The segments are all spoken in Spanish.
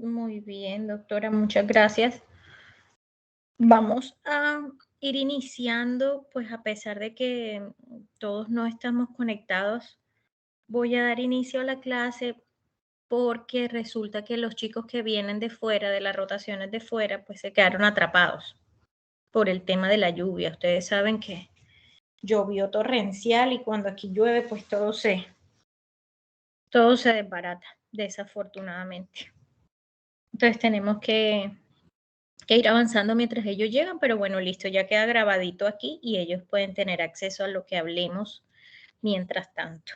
Muy bien, doctora, muchas gracias. Vamos a ir iniciando, pues a pesar de que todos no estamos conectados, voy a dar inicio a la clase porque resulta que los chicos que vienen de fuera, de las rotaciones de fuera, pues se quedaron atrapados por el tema de la lluvia. Ustedes saben que llovió torrencial y cuando aquí llueve, pues todo se desbarata, desafortunadamente. Entonces tenemos que ir avanzando mientras ellos llegan, pero bueno, listo, ya queda grabadito aquí y ellos pueden tener acceso a lo que hablemos mientras tanto.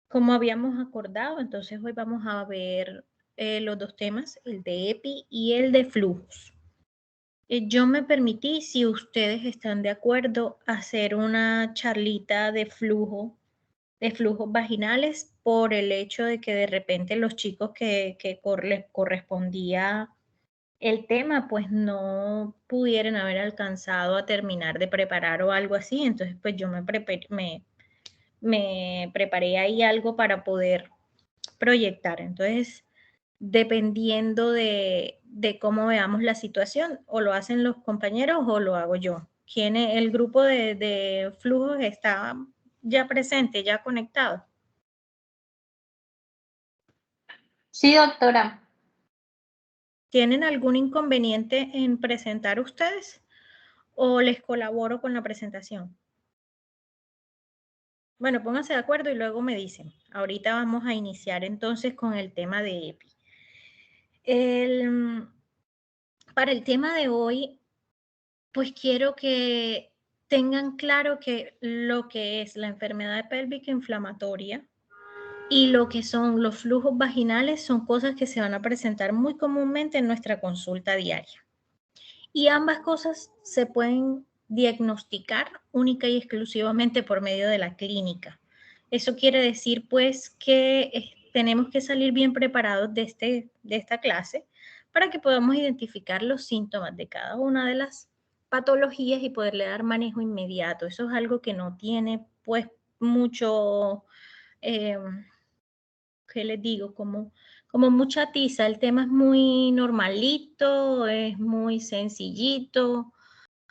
Como habíamos acordado, entonces hoy vamos a ver los dos temas, el de EPI y el de flujos. Yo me permití, si ustedes están de acuerdo, hacer una charlita de flujos vaginales por el hecho de que de repente los chicos que les correspondía el tema, pues no pudieran haber alcanzado a terminar de preparar o algo así. Entonces, pues yo me preparé ahí algo para poder proyectar. Entonces, dependiendo de cómo veamos la situación, o lo hacen los compañeros o lo hago yo. El grupo de flujos está ya presente, ya conectado? Sí, doctora. ¿Tienen algún inconveniente en presentar ustedes o les colaboro con la presentación? Bueno, pónganse de acuerdo y luego me dicen. Ahorita vamos a iniciar entonces con el tema de EPI. Para el tema de hoy, pues quiero que tengan claro que lo que es la enfermedad pélvica inflamatoria y lo que son los flujos vaginales son cosas que se van a presentar muy comúnmente en nuestra consulta diaria. Y ambas cosas se pueden diagnosticar única y exclusivamente por medio de la clínica. Eso quiere decir, pues, que tenemos que salir bien preparados de esta clase para que podamos identificar los síntomas de cada una de las patologías y poderle dar manejo inmediato. Eso es algo que no tiene, pues, mucho, eh, ¿qué les digo? Como mucha tiza. El tema es muy normalito, es muy sencillito,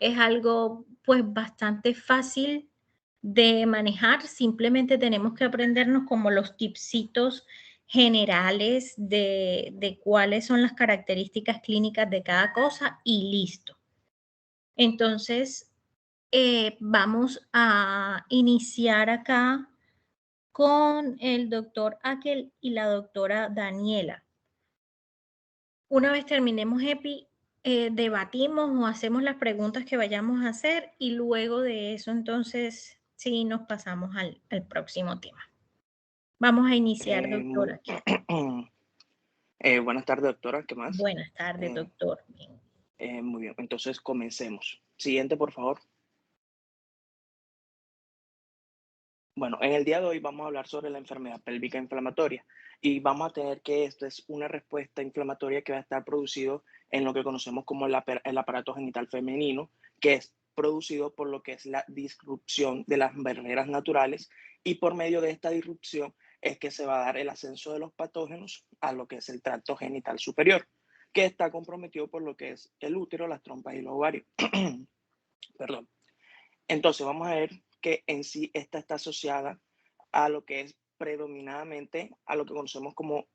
es algo pues bastante fácil de manejar. Simplemente tenemos que aprendernos como los tipsitos generales de cuáles son las características clínicas de cada cosa y listo. Entonces, vamos a iniciar acá con el doctor Akel y la doctora Daniela. Una vez terminemos EPI, debatimos o hacemos las preguntas que vayamos a hacer y luego de eso entonces sí nos pasamos al próximo tema. Vamos a iniciar, doctora. Buenas tardes, doctora. ¿Qué más? Buenas tardes, doctor. Bien. Muy bien, entonces comencemos. Siguiente, por favor. Bueno, en el día de hoy vamos a hablar sobre la enfermedad pélvica inflamatoria y vamos a tener que esto es una respuesta inflamatoria que va a estar producido en lo que conocemos como el aparato genital femenino, que es producido por lo que es la disrupción de las barreras naturales, y por medio de esta disrupción es que se va a dar el ascenso de los patógenos a lo que es el tracto genital superior, que está comprometido por lo que es el útero, las trompas y los ovarios. Perdón. Entonces vamos a ver que en sí esta está asociada a lo que es predominadamente a lo que conocemos como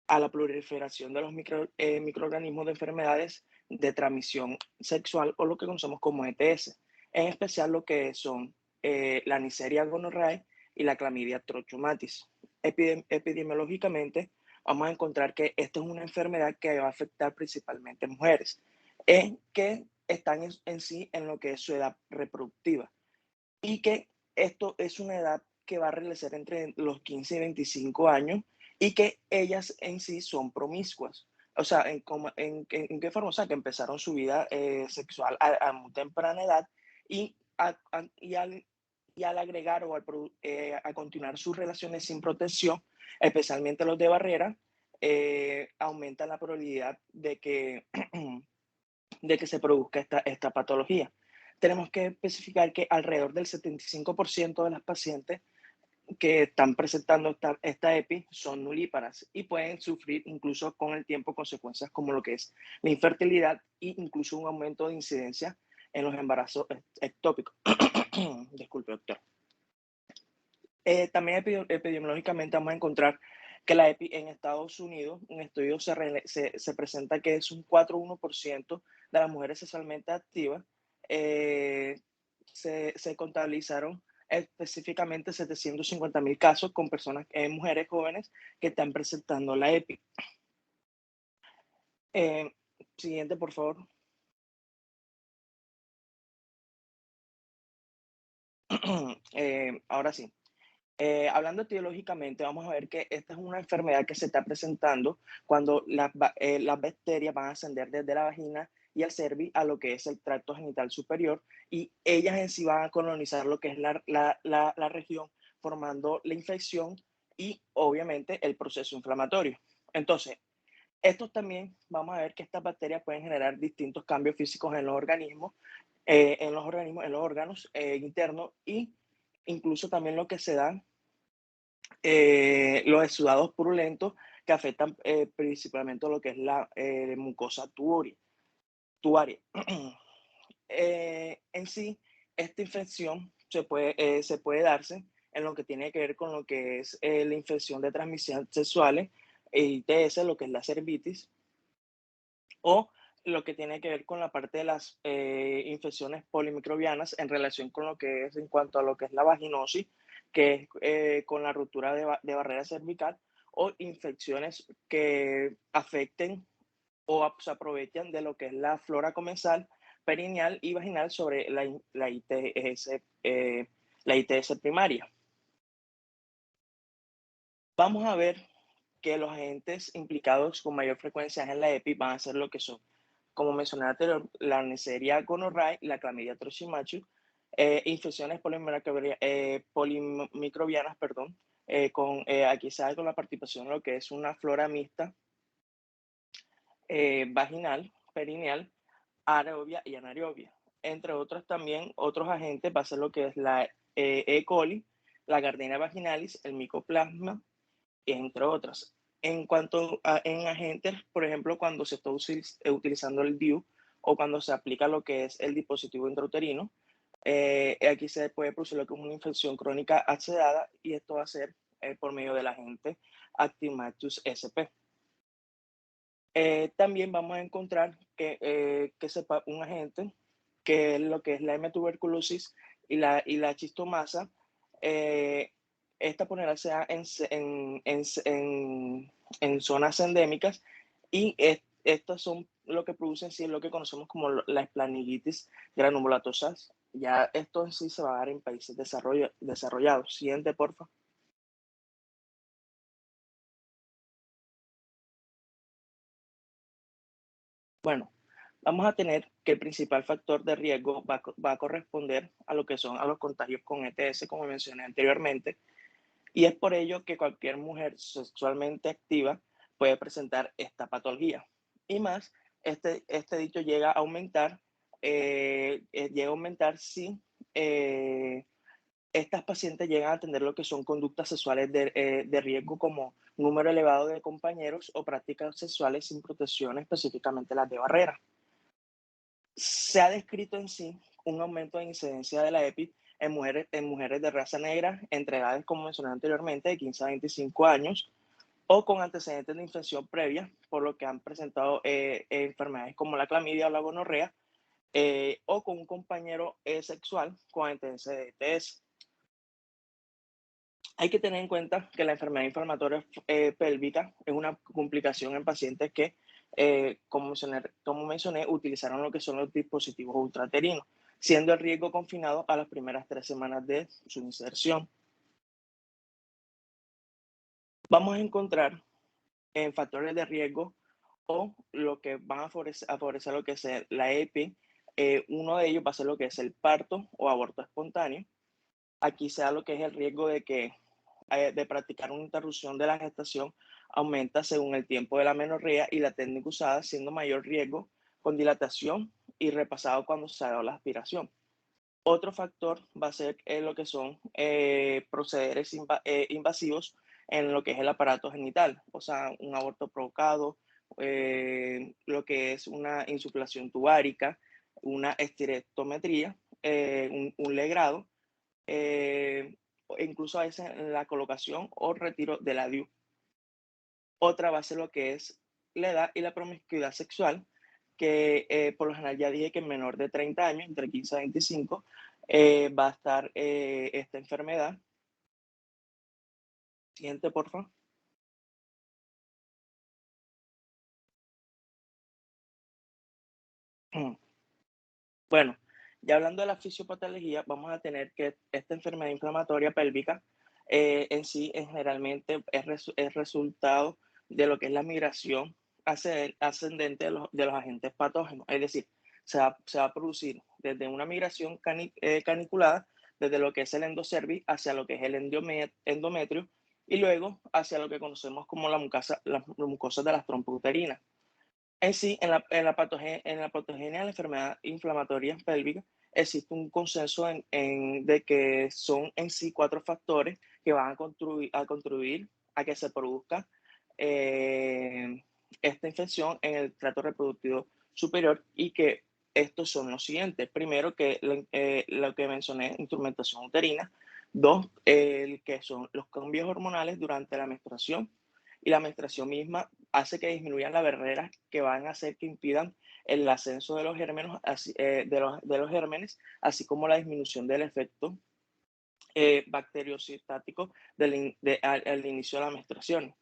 a la proliferación de los microorganismos de enfermedades de transmisión sexual, o lo que conocemos como ETS, en especial lo que son la Neisseria gonorrhoeae y la clamidia trachomatis. Epidemiológicamente vamos a encontrar que esta es una enfermedad que va a afectar principalmente mujeres, que están en sí en lo que es su edad reproductiva, y que esto es una edad que va a realizar entre los 15 y 25 años, y que ellas en sí son promiscuas. O sea, ¿en qué forma? O sea, que empezaron su vida sexual a muy temprana edad, y, y al agregar o a continuar sus relaciones sin protección, especialmente los de barrera, aumenta la probabilidad de que se produzca esta patología. Tenemos que especificar que alrededor del 75% de las pacientes que están presentando esta EPI son nulíparas y pueden sufrir incluso con el tiempo consecuencias como lo que es la infertilidad e incluso un aumento de incidencia en los embarazos ectópicos. Disculpe, doctor. También epidemiológicamente vamos a encontrar que la EPI en Estados Unidos, un estudio se presenta que es un 4,1% de las mujeres sexualmente activas. Se contabilizaron específicamente 750,000 casos con personas, mujeres jóvenes que están presentando la EPI. Siguiente, por favor. Ahora sí. Hablando etiológicamente, vamos a ver que esta es una enfermedad que se está presentando cuando las bacterias van a ascender desde la vagina y el cervix a lo que es el tracto genital superior, y ellas en sí van a colonizar lo que es la región, formando la infección y obviamente el proceso inflamatorio. Entonces, estos también vamos a ver que estas bacterias pueden generar distintos cambios físicos en los organismos, en los órganos internos, y incluso también lo que se dan los exudados purulentos que afectan principalmente lo que es la mucosa tuaria. En sí, esta infección se puede darse en lo que tiene que ver con lo que es la infección de transmisión sexuales, ITS, lo que es la cervitis, o lo que tiene que ver con la parte de las infecciones polimicrobianas en relación con lo que es en cuanto a lo que es la vaginosis, que es con la ruptura de barrera cervical, o infecciones que afecten o se aprovechan de lo que es la flora comensal, perineal y vaginal sobre la ITS primaria. Vamos a ver que los agentes implicados con mayor frecuencia en la EPI van a ser lo que son, como mencioné anterior, la Neisseria gonorrhoeae, la Chlamydia trachomatis, infecciones polimicrobianas, perdón, aquí se da con la participación de lo que es una flora mixta vaginal, perineal, aerobia y anaerobia. Entre otros también, otros agentes va a ser lo que es la E. coli, la Gardenia vaginalis, el Mycoplasma, entre otras. En cuanto a en agentes, por ejemplo, cuando se está utilizando el DIU o cuando se aplica lo que es el dispositivo intrauterino, aquí se puede producir lo que es una infección crónica accedada, y esto va a ser por medio del agente Actimactus SP. También vamos a encontrar que sepa un agente que es lo que es la M-tuberculosis y la chistomasa. Esta por general se da en zonas endémicas, y estas son lo que producen sí, lo que conocemos como la esplanillitis granulomatosa. Ya esto en sí se va a dar en países desarrollados. Siguiente, por favor. Bueno, vamos a tener que el principal factor de riesgo va a corresponder a lo que son a los contagios con ETS, como mencioné anteriormente, y es por ello que cualquier mujer sexualmente activa puede presentar esta patología. Y más, este dicho llega a aumentar si estas pacientes llegan a tener lo que son conductas sexuales de riesgo, como número elevado de compañeros o prácticas sexuales sin protección, específicamente las de barrera. Se ha descrito en sí un aumento de incidencia de la EPI en mujeres de raza negra entre edades, como mencioné anteriormente, de 15 a 25 años, o con antecedentes de infección previa, por lo que han presentado enfermedades como la clamidia o la gonorrea, o con un compañero sexual con antecedentes de ETS. Hay que tener en cuenta que la enfermedad inflamatoria pélvica es una complicación en pacientes que, como mencioné, utilizaron lo que son los dispositivos ultraterinos, siendo el riesgo confinado a las primeras 3 semanas de su inserción. Vamos a encontrar en factores de riesgo o lo que van a favorecer lo que es la EPI. Uno de ellos va a ser lo que es el parto o aborto espontáneo. Aquí se da lo que es el riesgo de practicar una interrupción de la gestación, aumenta según el tiempo de la menorrea y la técnica usada, siendo mayor riesgo con dilatación y repasado cuando se ha dado la aspiración. Otro factor va a ser lo que son procederes invasivos en lo que es el aparato genital, o sea, un aborto provocado, lo que es una insuflación tubárica, una esterectometría, un legrado, o incluso a veces la colocación o retiro de la DIU. Otra va a ser lo que es la edad y la promiscuidad sexual, que por lo general ya dije que en menor de 30 años, entre 15 a 25, va a estar esta enfermedad. Siguiente, por favor. Bueno, ya hablando de la fisiopatología, vamos a tener que esta enfermedad inflamatoria pélvica en sí generalmente es resultado de lo que es la migración ascendente de los agentes patógenos. Es decir, se va a producir desde una migración caniculada, desde lo que es el endocervix hacia lo que es el endometrio y luego hacia lo que conocemos como las mucosas de las trompas uterinas. En sí, en la patogenia de la enfermedad inflamatoria pélvica, existe un consenso de que son en sí 4 factores que van a contribuir a que se produzca esta infección en el tracto reproductivo superior y que estos son los siguientes. Primero, que lo que mencioné, instrumentación uterina. 2, que son los cambios hormonales durante la menstruación y la menstruación misma hace que disminuyan las barreras que van a hacer que impidan el ascenso de los gérmenes, así como la disminución del efecto bacteriocitático al inicio de la menstruación.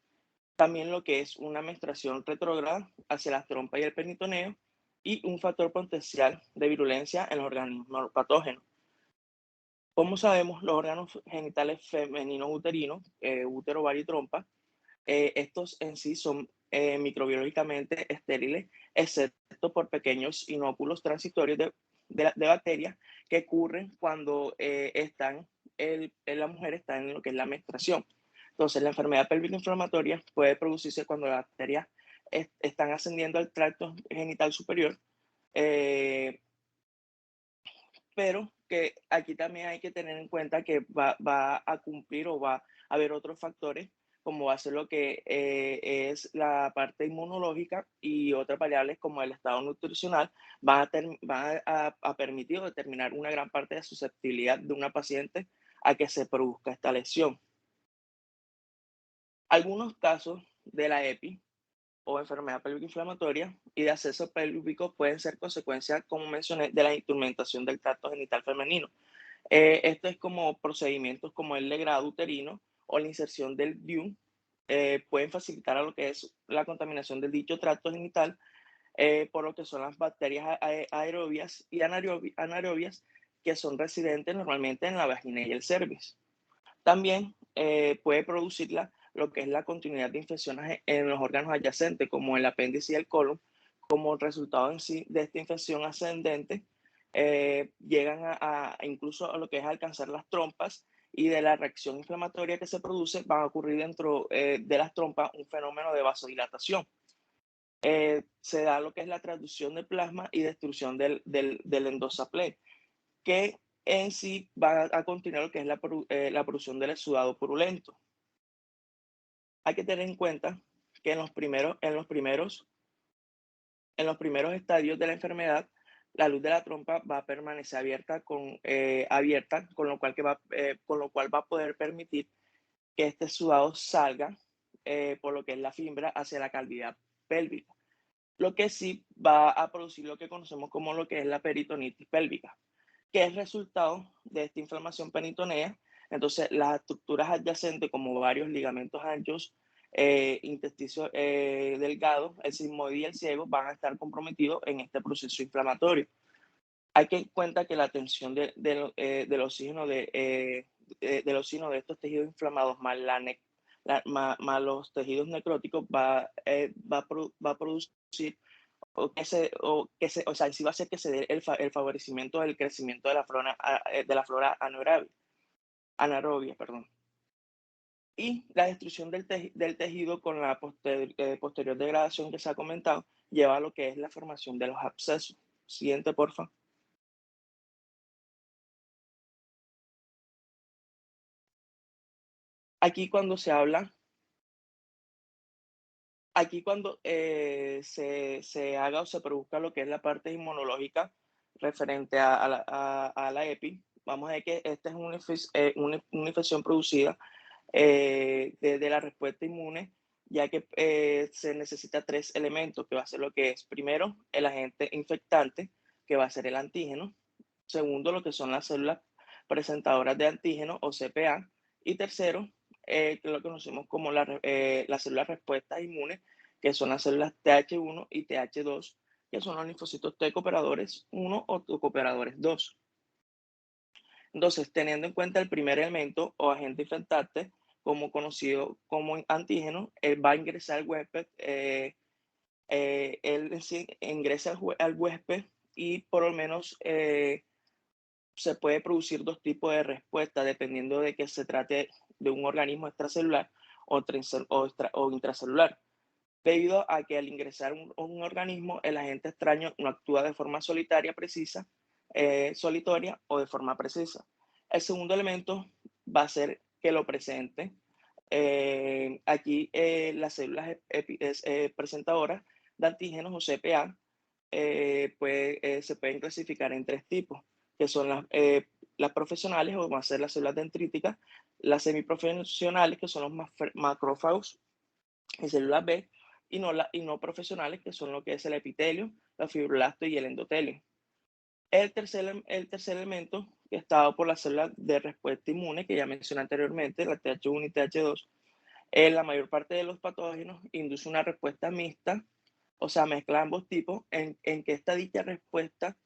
También lo que es una menstruación retrógrada hacia las trompas y el peritoneo y un factor potencial de virulencia en los organismos patógenos. Como sabemos, los órganos genitales femeninos uterinos, útero, ovario y trompa, estos en sí son microbiológicamente estériles, excepto por pequeños inóculos transitorios de bacterias que ocurren cuando la mujer está en lo que es la menstruación. Entonces, la enfermedad pélvica inflamatoria puede producirse cuando las bacterias están ascendiendo al tracto genital superior, eh, pero que aquí también hay que tener en cuenta que va a cumplir o va a haber otros factores, como va a ser lo que es la parte inmunológica y otras variables como el estado nutricional, van a permitir o determinar una gran parte de susceptibilidad de una paciente a que se produzca esta lesión. Algunos casos de la EPI o enfermedad pélvica inflamatoria y de acceso pélvico pueden ser consecuencias, como mencioné, de la instrumentación del tracto genital femenino. Esto es como procedimientos como el legrado uterino o la inserción del DIU, pueden facilitar a lo que es la contaminación del dicho tracto genital por lo que son las bacterias aerobias y anaerobias que son residentes normalmente en la vagina y el cervix. También puede producirla lo que es la continuidad de infecciones en los órganos adyacentes, como el apéndice y el colon, como resultado en sí de esta infección ascendente, llegan incluso a lo que es alcanzar las trompas y de la reacción inflamatoria que se produce, va a ocurrir dentro de las trompas un fenómeno de vasodilatación. Se da lo que es la traducción del plasma y destrucción del endosaplé, que en sí va a continuar lo que es la producción del exudado purulento. Hay que tener en cuenta que en los primeros estadios de la enfermedad, la luz de la trompa va a permanecer abierta, con lo cual va a poder permitir que este sudado salga por lo que es la fibra hacia la cavidad pélvica, lo que sí va a producir lo que conocemos como lo que es la peritonitis pélvica, que es resultado de esta inflamación peritonea. Entonces, las estructuras adyacentes, como varios ligamentos anchos, intesticio delgado, el sigmoide y el ciego, van a estar comprometidos en este proceso inflamatorio. Hay que en cuenta que la tensión del oxígeno de estos tejidos inflamados más los tejidos necróticos va a producir o sea, sí va a hacer que se dé el favorecimiento del crecimiento de la flora anaerobia, perdón. Y la destrucción del tejido con la posterior degradación que se ha comentado lleva a lo que es la formación de los abscesos. Siguiente, porfa. Aquí cuando se habla, aquí cuando se haga o se produzca lo que es la parte inmunológica referente a la EPI, vamos a ver que esta es una infección producida de la respuesta inmune, ya que se necesita 3 elementos, que va a ser lo que es, primero, el agente infectante, que va a ser el antígeno, segundo, lo que son las células presentadoras de antígeno o CPA, y tercero, que lo conocemos como las células respuestas inmunes, que son las células TH1 y TH2, que son los linfocitos T cooperadores 1 o T cooperadores 2. Entonces, teniendo en cuenta el primer elemento o agente infectante, como conocido como antígeno, él va a ingresar al huésped, él ingresa al huésped y por lo menos se puede producir 2 tipos de respuesta dependiendo de que se trate de un organismo extracelular o intracelular, debido a que al ingresar un organismo, el agente extraño no actúa de forma solitaria o de forma precisa. El segundo elemento va a ser que lo presente. Aquí las células presentadoras de antígenos o CPA se pueden clasificar en 3 tipos, que son las profesionales, o van a ser las células dendríticas, las semiprofesionales, que son los macrófagos y células B, y no profesionales, que son lo que es el epitelio, los fibroblastos y el endotelio. El tercer elemento, que está dado por las células de respuesta inmune, que ya mencioné anteriormente, la TH1 y TH2, la mayor parte de los patógenos induce una respuesta mixta, o sea, mezcla ambos tipos, en que esta dicha respuesta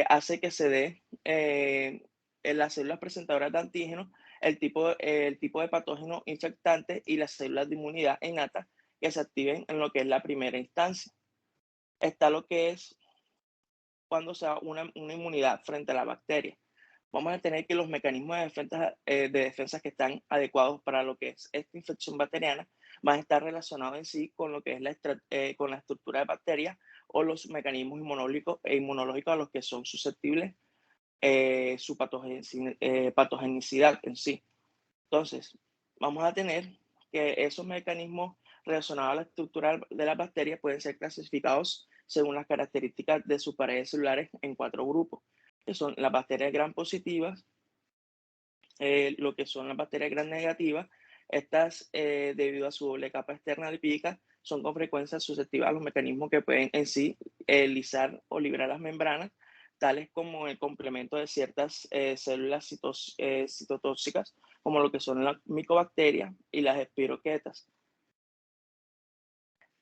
hace que se dé en las células presentadoras de antígenos el tipo de patógeno infectante y las células de inmunidad innata que se activen en lo que es la primera instancia. Está lo que es cuando se da una inmunidad frente a la bacteria. Vamos a tener que los mecanismos de defensa que están adecuados para lo que es esta infección bacteriana van a estar relacionados en sí con lo que es con la estructura de bacterias o los mecanismos inmunológicos a los que son susceptibles su patogenicidad en sí. Entonces, vamos a tener que esos mecanismos relacionados a la estructura de las bacterias pueden ser clasificados según las características de sus paredes celulares en 4 grupos, que son las bacterias gram positivas, lo que son las bacterias gram negativas. Estas, debido a su doble capa externa lipídica, son con frecuencia susceptibles a los mecanismos que pueden en sí lisar o liberar las membranas, tales como el complemento de ciertas células citotóxicas, como lo que son las micobacterias y las espiroquetas.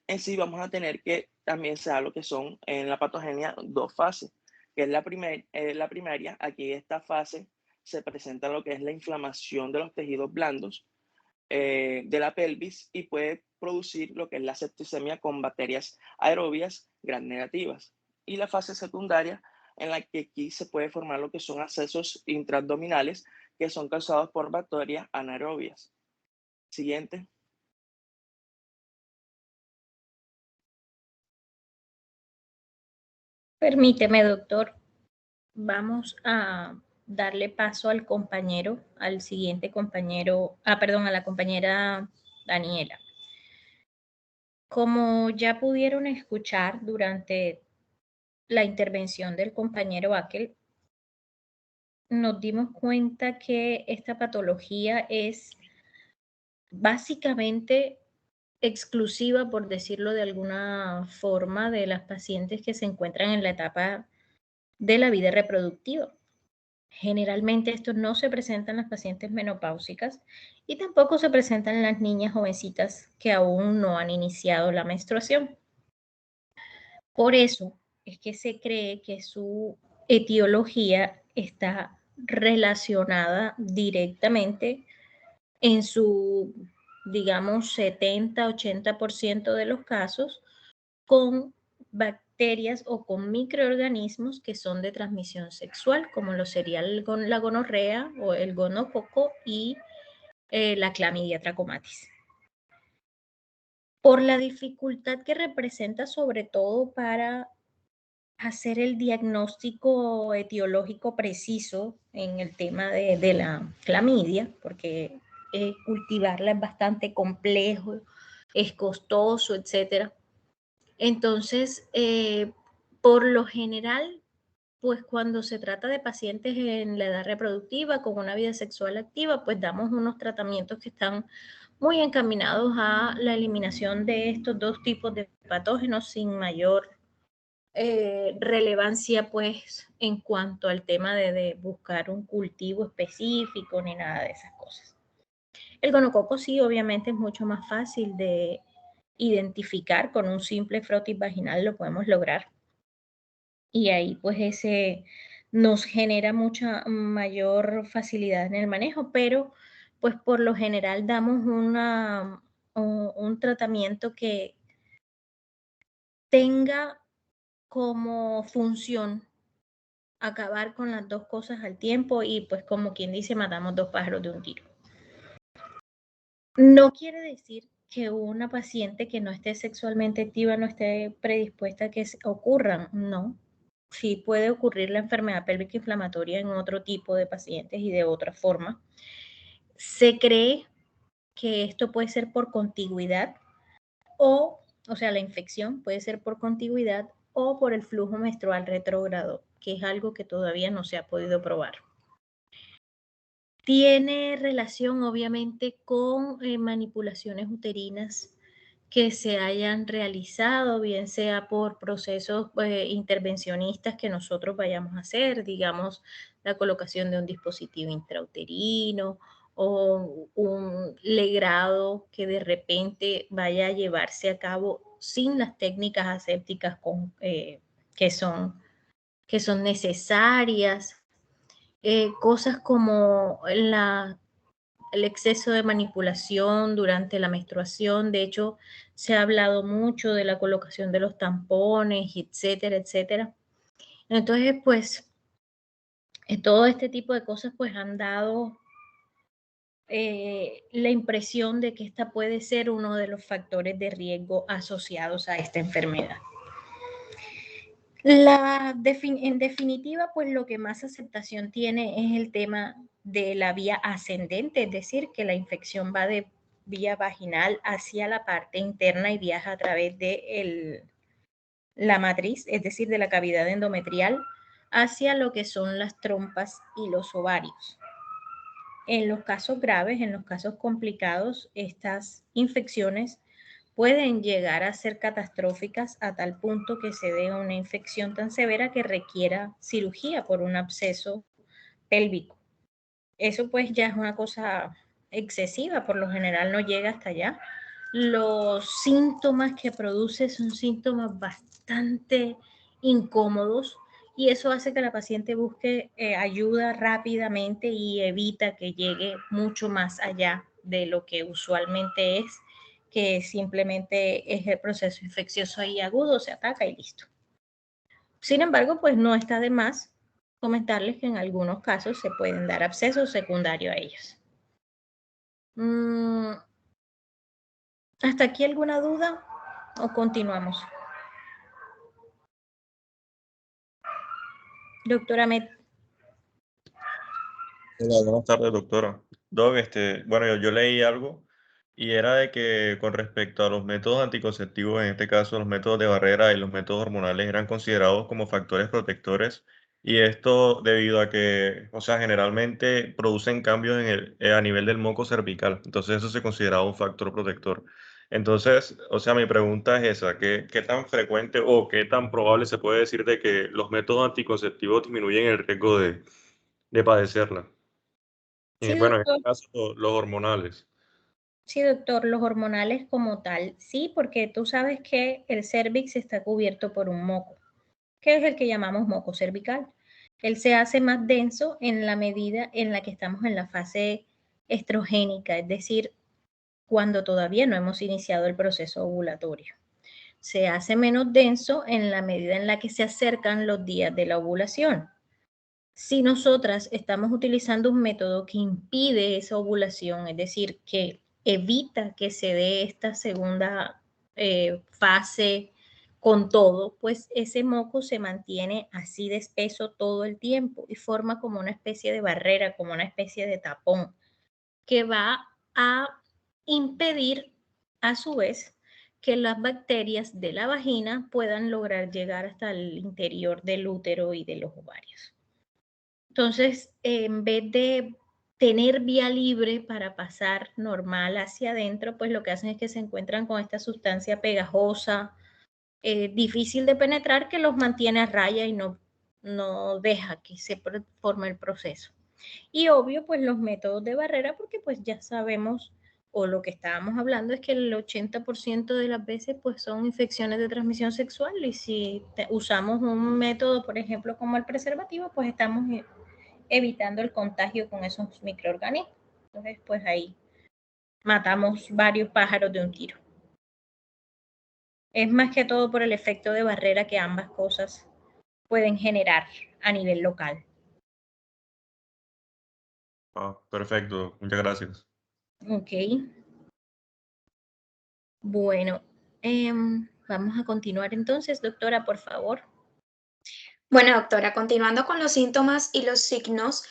En sí vamos a tener que también se da lo que son en la patogenia 2 fases, que es la primaria. Aquí esta fase se presenta lo que es la inflamación de los tejidos blandos de la pelvis y puede producir lo que es la septicemia con bacterias aerobias gram negativas. Y la fase secundaria, en la que aquí se puede formar lo que son abscesos intraabdominales que son causados por bacterias anaerobias. Siguiente. Permíteme, doctor. Vamos a darle paso al compañero, al siguiente compañero, perdón, a la compañera Daniela. Como ya pudieron escuchar durante la intervención del compañero Akel, nos dimos cuenta que esta patología es básicamente exclusiva, por decirlo de alguna forma, de las pacientes que se encuentran en la etapa de la vida reproductiva. Generalmente esto no se presenta en las pacientes menopáusicas y tampoco se presenta en las niñas jovencitas que aún no han iniciado la menstruación. Por eso es que se cree que su etiología está relacionada directamente en su, digamos, 70-80% de los casos con bacterias o con microorganismos que son de transmisión sexual, como lo sería la gonorrea o el gonococo y la clamidia trachomatis. Por la dificultad que representa, sobre todo para hacer el diagnóstico etiológico preciso en el tema de la clamidia, porque cultivarla es bastante complejo, es costoso, etcétera. Entonces, por lo general, pues cuando se trata de pacientes en la edad reproductiva con una vida sexual activa, pues damos unos tratamientos que están muy encaminados a la eliminación de estos dos tipos de patógenos sin mayor relevancia, pues, en cuanto al tema de buscar un cultivo específico ni nada de esas cosas. El gonococo sí, obviamente es mucho más fácil de identificar, con un simple frotis vaginal lo podemos lograr. Y ahí pues ese nos genera mucha mayor facilidad en el manejo, pero pues por lo general damos un tratamiento que tenga como función acabar con las dos cosas al tiempo y pues como quien dice, matamos dos pájaros de un tiro. No quiere decir que una paciente que no esté sexualmente activa no esté predispuesta a que ocurran, no. Sí puede ocurrir la enfermedad pélvica inflamatoria en otro tipo de pacientes y de otra forma. Se cree que esto puede ser por contigüidad o sea, la infección puede ser por contigüidad o por el flujo menstrual retrógrado, que es algo que todavía no se ha podido probar. Tiene relación, obviamente, con manipulaciones uterinas que se hayan realizado, bien sea por procesos intervencionistas que nosotros vayamos a hacer, digamos, la colocación de un dispositivo intrauterino o un legrado que de repente vaya a llevarse a cabo sin las técnicas asépticas que son necesarias. Cosas como el exceso de manipulación durante la menstruación. De hecho, se ha hablado mucho de la colocación de los tampones, etcétera, etcétera. Entonces, pues, todo este tipo de cosas pues han dado la impresión de que esta puede ser uno de los factores de riesgo asociados a esta enfermedad. En definitiva, pues lo que más aceptación tiene es el tema de la vía ascendente, es decir, que la infección va de vía vaginal hacia la parte interna y viaja a través de la matriz, es decir, de la cavidad endometrial, hacia lo que son las trompas y los ovarios. En los casos graves, en los casos complicados, estas infecciones pueden llegar a ser catastróficas a tal punto que se dé una infección tan severa que requiera cirugía por un absceso pélvico. Eso pues ya es una cosa excesiva, por lo general no llega hasta allá. Los síntomas que produce son síntomas bastante incómodos y eso hace que la paciente busque ayuda rápidamente y evita que llegue mucho más allá de lo que usualmente es, que simplemente es el proceso infeccioso y agudo, se ataca y listo. Sin embargo, pues no está de más comentarles que en algunos casos se pueden dar abscesos secundarios a ellos. ¿Hasta aquí alguna duda o continuamos? Doctora Met. Hola, buenas tardes, doctora. Doc, bueno, yo leí algo y era de que con respecto a los métodos anticonceptivos, en este caso los métodos de barrera y los métodos hormonales eran considerados como factores protectores y esto debido a que, o sea, generalmente producen cambios a nivel del moco cervical, entonces eso se consideraba un factor protector. Entonces, o sea, mi pregunta es esa, ¿qué tan frecuente o qué tan probable se puede decir de que los métodos anticonceptivos disminuyen el riesgo de padecerla? Sí, Bueno, en doctor. este caso los hormonales. Sí, doctor, los hormonales como tal, sí, porque tú sabes que el cervix está cubierto por un moco, que es el que llamamos moco cervical. Él se hace más denso en la medida en la que estamos en la fase estrogénica, es decir, cuando todavía no hemos iniciado el proceso ovulatorio. Se hace menos denso en la medida en la que se acercan los días de la ovulación. Si nosotras estamos utilizando un método que impide esa ovulación, es decir, que evita que se dé esta segunda fase con todo, pues ese moco se mantiene así de espeso todo el tiempo y forma como una especie de barrera, como una especie de tapón que va a impedir, a su vez, que las bacterias de la vagina puedan lograr llegar hasta el interior del útero y de los ovarios. Entonces, en vez de tener vía libre para pasar normal hacia adentro, pues lo que hacen es que se encuentran con esta sustancia pegajosa, difícil de penetrar, que los mantiene a raya y no deja que se forme el proceso. Y obvio, pues los métodos de barrera, porque pues ya sabemos, o lo que estábamos hablando es que el 80% de las veces pues son infecciones de transmisión sexual, y si usamos un método, por ejemplo, como el preservativo, pues estamos evitando el contagio con esos microorganismos. Entonces, pues ahí matamos varios pájaros de un tiro. Es más que todo por el efecto de barrera que ambas cosas pueden generar a nivel local. Perfecto, muchas gracias. Ok. Bueno, vamos a continuar entonces, doctora, por favor. Bueno, doctora, continuando con los síntomas y los signos,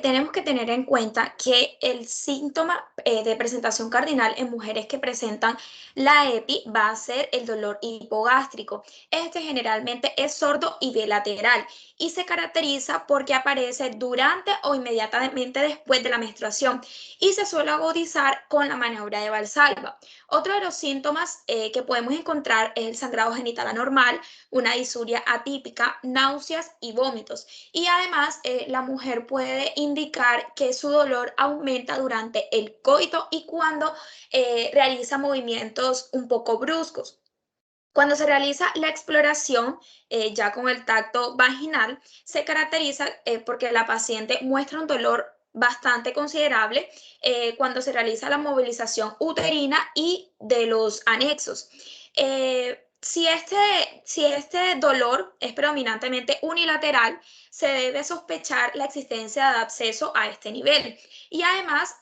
tenemos que tener en cuenta que el síntoma de presentación cardinal en mujeres que presentan la EPI va a ser el dolor hipogástrico. Este generalmente es sordo y bilateral y se caracteriza porque aparece durante o inmediatamente después de la menstruación y se suele agudizar con la maniobra de Valsalva. Otro de los síntomas que podemos encontrar es el sangrado genital anormal, una disuria atípica, náuseas y vómitos. Y además, la mujer puede indicar que su dolor aumenta durante el coito y cuando realiza movimientos un poco bruscos. Cuando se realiza la exploración ya con el tacto vaginal, se caracteriza porque la paciente muestra un dolor bastante considerable cuando se realiza la movilización uterina y de los anexos. Si este dolor es predominantemente unilateral, se debe sospechar la existencia de absceso a este nivel. Y además,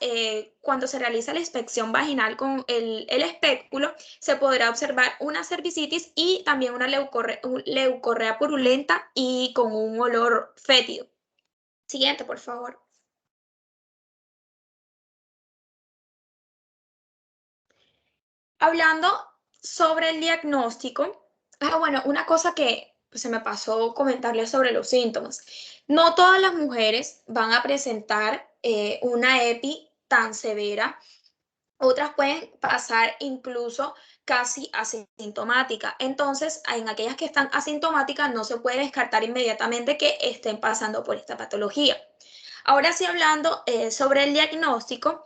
cuando se realiza la inspección vaginal con el espéculo, se podrá observar una cervicitis y también una leucorrea purulenta y con un olor fétido. Siguiente, por favor. Hablando sobre el diagnóstico, bueno, una cosa que pues, se me pasó comentarles sobre los síntomas. No todas las mujeres van a presentar una EPI tan severa. Otras pueden pasar incluso casi asintomática. Entonces, en aquellas que están asintomáticas no se puede descartar inmediatamente que estén pasando por esta patología. Ahora sí, hablando sobre el diagnóstico,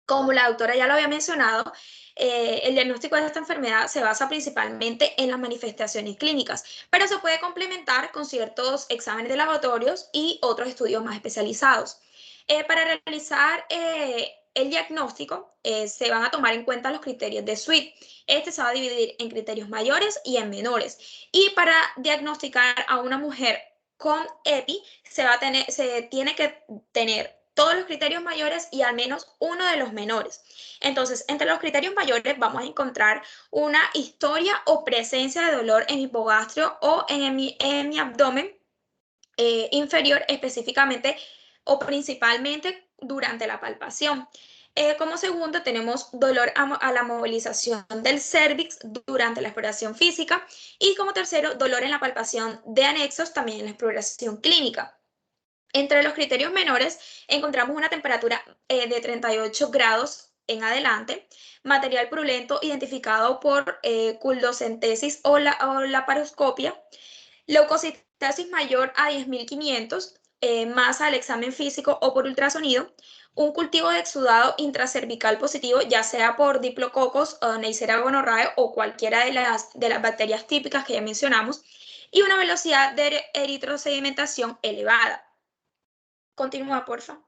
como la doctora ya lo había mencionado, el diagnóstico de esta enfermedad se basa principalmente en las manifestaciones clínicas, pero se puede complementar con ciertos exámenes de laboratorios y otros estudios más especializados. Para realizar el diagnóstico, se van a tomar en cuenta los criterios de SWIT. Este se va a dividir en criterios mayores y en menores. Y para diagnosticar a una mujer con EPI, se tiene que tener todos los criterios mayores y al menos uno de los menores. Entonces, entre los criterios mayores vamos a encontrar una historia o presencia de dolor en hipogastrio o en mi abdomen inferior, específicamente o principalmente durante la palpación. Como segundo, tenemos dolor a la movilización del cérvix durante la exploración física. Y como tercero, dolor en la palpación de anexos, también en la exploración clínica. Entre los criterios menores encontramos una temperatura de 38 grados en adelante, material purulento identificado por culdocentesis o laparoscopia, leucocitosis mayor a 10.500, masa al examen físico o por ultrasonido, un cultivo de exudado intracervical positivo, ya sea por diplococos, Neisseria gonorrhoeae o cualquiera de las bacterias típicas que ya mencionamos, y una velocidad de eritrosedimentación elevada. Continúa, porfa.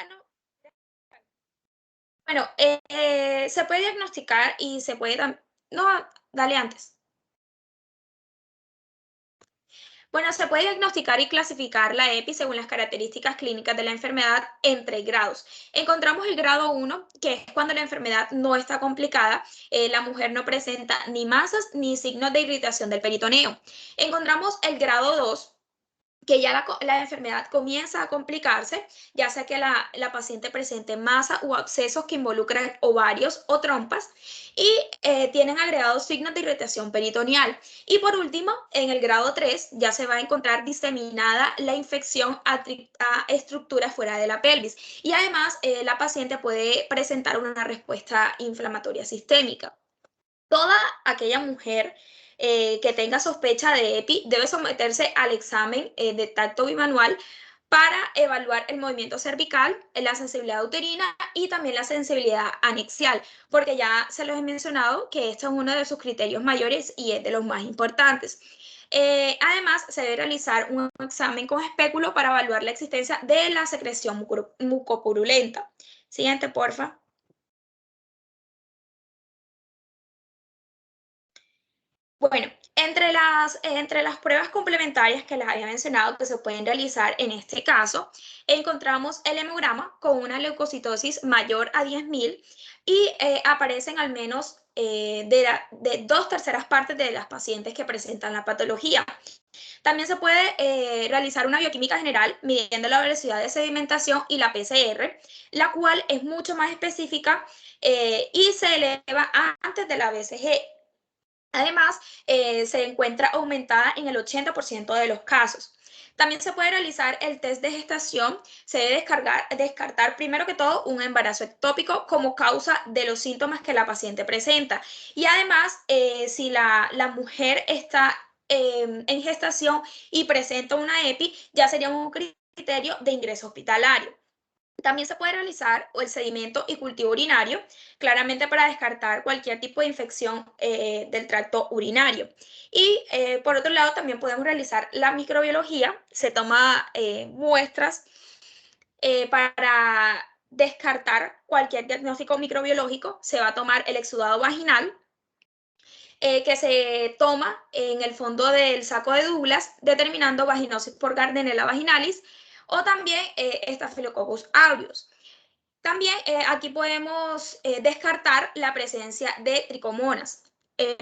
No. Bueno, se puede diagnosticar y se puede también. No, dale antes. Bueno, se puede diagnosticar y clasificar la EPI según las características clínicas de la enfermedad en 3 grados. Encontramos el grado 1, que es cuando la enfermedad no está complicada, la mujer no presenta ni masas ni signos de irritación del peritoneo. Encontramos el grado 2, que ya la enfermedad comienza a complicarse, ya sea que la paciente presente masa o abscesos que involucran ovarios o trompas y tienen agregados signos de irritación peritoneal. Y por último, en el grado 3 ya se va a encontrar diseminada la infección a estructuras fuera de la pelvis. Y además, la paciente puede presentar una respuesta inflamatoria sistémica. Toda aquella mujer que tenga sospecha de EPI debe someterse al examen de tacto bimanual para evaluar el movimiento cervical, la sensibilidad uterina y también la sensibilidad anexial, porque ya se los he mencionado que esto es uno de sus criterios mayores y es de los más importantes. Además, se debe realizar un examen con espéculo para evaluar la existencia de la secreción mucopurulenta. Siguiente, porfa. Bueno, entre las pruebas complementarias que les había mencionado que se pueden realizar en este caso, encontramos el hemograma con una leucocitosis mayor a 10.000 y aparecen al menos de 2/3 partes de las pacientes que presentan la patología. También se puede realizar una bioquímica general midiendo la velocidad de sedimentación y la PCR, la cual es mucho más específica y se eleva antes de la BCG. Además, se encuentra aumentada en el 80% de los casos. También se puede realizar el test de gestación. Se debe descartar primero que todo un embarazo ectópico como causa de los síntomas que la paciente presenta. Y además, si la mujer está en gestación y presenta una EPI, ya sería un criterio de ingreso hospitalario. También se puede realizar el sedimento y cultivo urinario, claramente para descartar cualquier tipo de infección del tracto urinario. Y por otro lado, también podemos realizar la microbiología. Se toma muestras para descartar cualquier diagnóstico microbiológico. Se va a tomar el exudado vaginal, que se toma en el fondo del saco de Douglas, determinando vaginosis por Gardnerella vaginalis o también Staphylococcus aureus. También aquí podemos descartar la presencia de tricomonas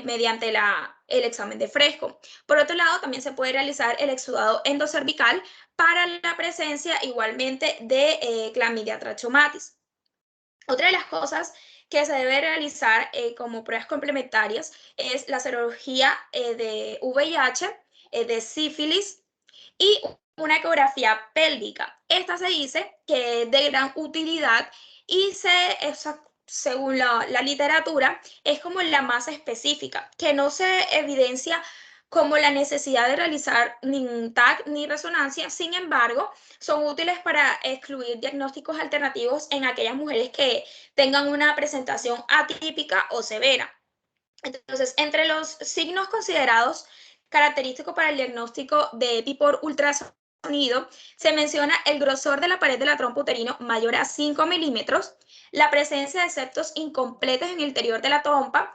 mediante el examen de fresco. Por otro lado, también se puede realizar el exudado endocervical para la presencia igualmente de clamidia trachomatis. Otra de las cosas que se debe realizar como pruebas complementarias es la serología de VIH, de sífilis y una ecografía pélvica. Esta se dice que es de gran utilidad y según la literatura es como la más específica, que no se evidencia como la necesidad de realizar ni TAC ni resonancia. Sin embargo, son útiles para excluir diagnósticos alternativos en aquellas mujeres que tengan una presentación atípica o severa. Entonces, entre los signos considerados característicos para el diagnóstico de EPI por ultrasonido, se menciona el grosor de la pared de la trompa uterino mayor a 5 milímetros, la presencia de septos incompletos en el interior de la trompa,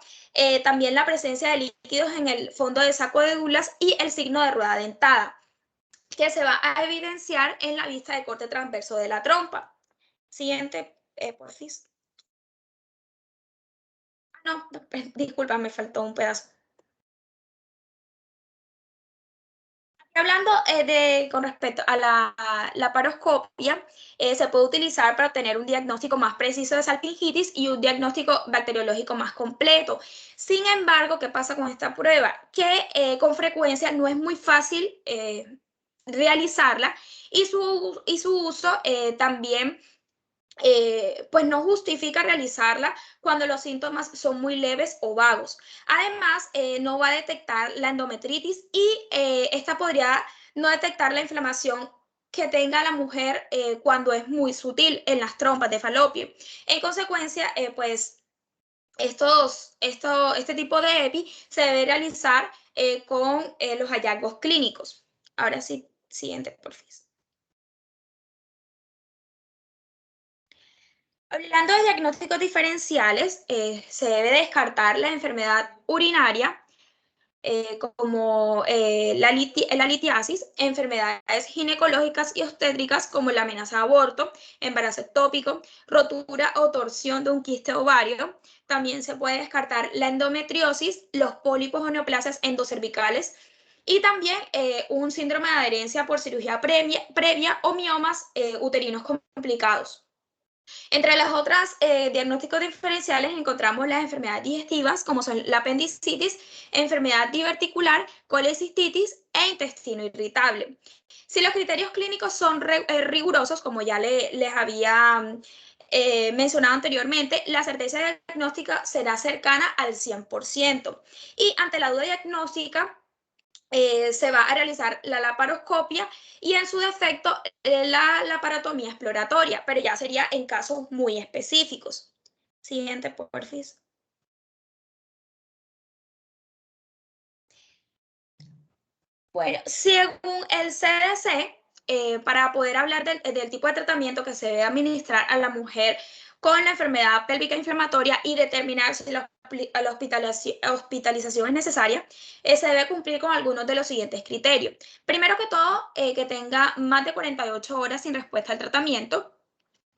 también la presencia de líquidos en el fondo del saco de Douglas y el signo de rueda dentada, que se va a evidenciar en la vista de corte transverso de la trompa. Siguiente, porfis. No, disculpa, me faltó un pedazo. Hablando con respecto a la laparoscopia, se puede utilizar para obtener un diagnóstico más preciso de salpingitis y un diagnóstico bacteriológico más completo. Sin embargo, ¿qué pasa con esta prueba? Que con frecuencia no es muy fácil realizarla y su uso también pues no justifica realizarla cuando los síntomas son muy leves o vagos. Además, no va a detectar la endometritis y esta podría no detectar la inflamación que tenga la mujer cuando es muy sutil en las trompas de falopio. En consecuencia, pues este tipo de EPI se debe realizar con los hallazgos clínicos. Ahora sí, siguiente, por favor. Hablando de diagnósticos diferenciales, se debe descartar la enfermedad urinaria como la litiasis, enfermedades ginecológicas y obstétricas como la amenaza de aborto, embarazo ectópico, rotura o torsión de un quiste ovario. También se puede descartar la endometriosis, los pólipos o neoplasias endocervicales y también un síndrome de adherencia por cirugía previa o miomas uterinos complicados. Entre las otras diagnósticos diferenciales encontramos las enfermedades digestivas, como son la apendicitis, enfermedad diverticular, colecistitis e intestino irritable. Si los criterios clínicos son rigurosos, como ya les había mencionado anteriormente, la certeza diagnóstica será cercana al 100%. Y ante la duda diagnóstica, se va a realizar la laparoscopia y en su defecto la laparotomía exploratoria, pero ya sería en casos muy específicos. Siguiente, porfis. Bueno, según el CDC, para poder hablar del tipo de tratamiento que se debe administrar a la mujer con la enfermedad pélvica inflamatoria y determinar si la hospitalización es necesaria, se debe cumplir con algunos de los siguientes criterios. Primero que todo, que tenga más de 48 horas sin respuesta al tratamiento,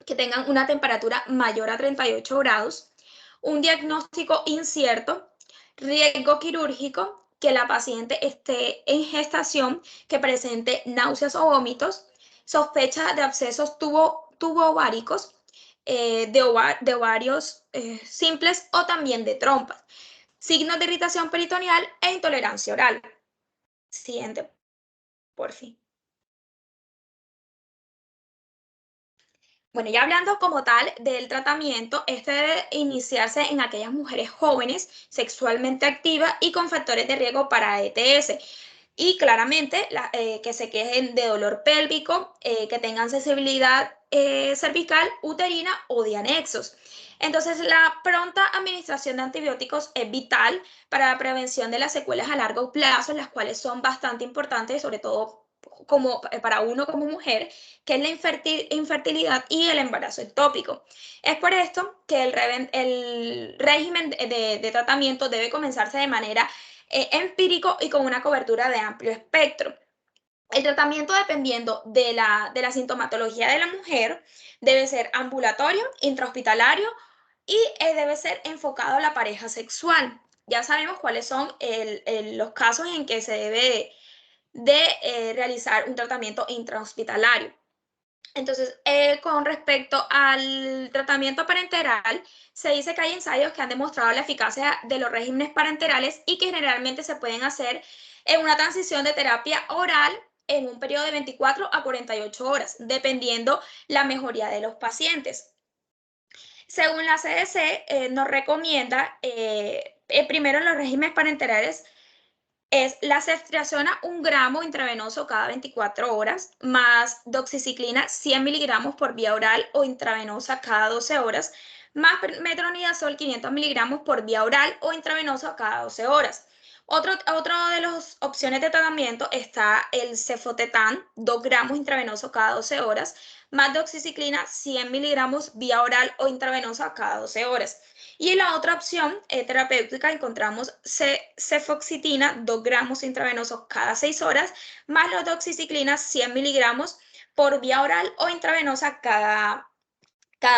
que tengan una temperatura mayor a 38 grados, un diagnóstico incierto, riesgo quirúrgico, que la paciente esté en gestación, que presente náuseas o vómitos, sospecha de abscesos tubováricos, de ovarios simples o también de trompas, signos de irritación peritoneal e intolerancia oral. Siguiente, por fin. Bueno, ya hablando como tal del tratamiento, este debe iniciarse en aquellas mujeres jóvenes, sexualmente activas y con factores de riesgo para ETS. Y claramente que se quejen de dolor pélvico, que tengan sensibilidad cervical, uterina o de anexos. Entonces, la pronta administración de antibióticos es vital para la prevención de las secuelas a largo plazo, las cuales son bastante importantes, sobre todo para uno como mujer, que es la infertilidad y el embarazo ectópico. Es por esto que el régimen de tratamiento debe comenzarse de manera empírico y con una cobertura de amplio espectro. El tratamiento, dependiendo de la sintomatología de la mujer, debe ser ambulatorio, intrahospitalario y debe ser enfocado a la pareja sexual. Ya sabemos cuáles son los casos en que se debe realizar un tratamiento intrahospitalario. Entonces, con respecto al tratamiento parenteral, se dice que hay ensayos que han demostrado la eficacia de los regímenes parenterales y que generalmente se pueden hacer en una transición de terapia oral en un periodo de 24 a 48 horas, dependiendo la mejoría de los pacientes. Según la CDC, nos recomienda primero en los regímenes parenterales es la ceftriaxona 1 gramo intravenoso cada 24 horas, más doxiciclina 100 miligramos por vía oral o intravenosa cada 12 horas, más metronidazol 500 miligramos por vía oral o intravenosa cada 12 horas. Otro de las opciones de tratamiento está el cefotetán, 2 gramos intravenoso cada 12 horas, más doxiciclina 100 miligramos vía oral o intravenosa cada 12 horas. Y en la otra opción terapéutica encontramos cefoxitina, 2 gramos intravenosos cada 6 horas, más la doxiciclina, 100 miligramos por vía oral o intravenosa cada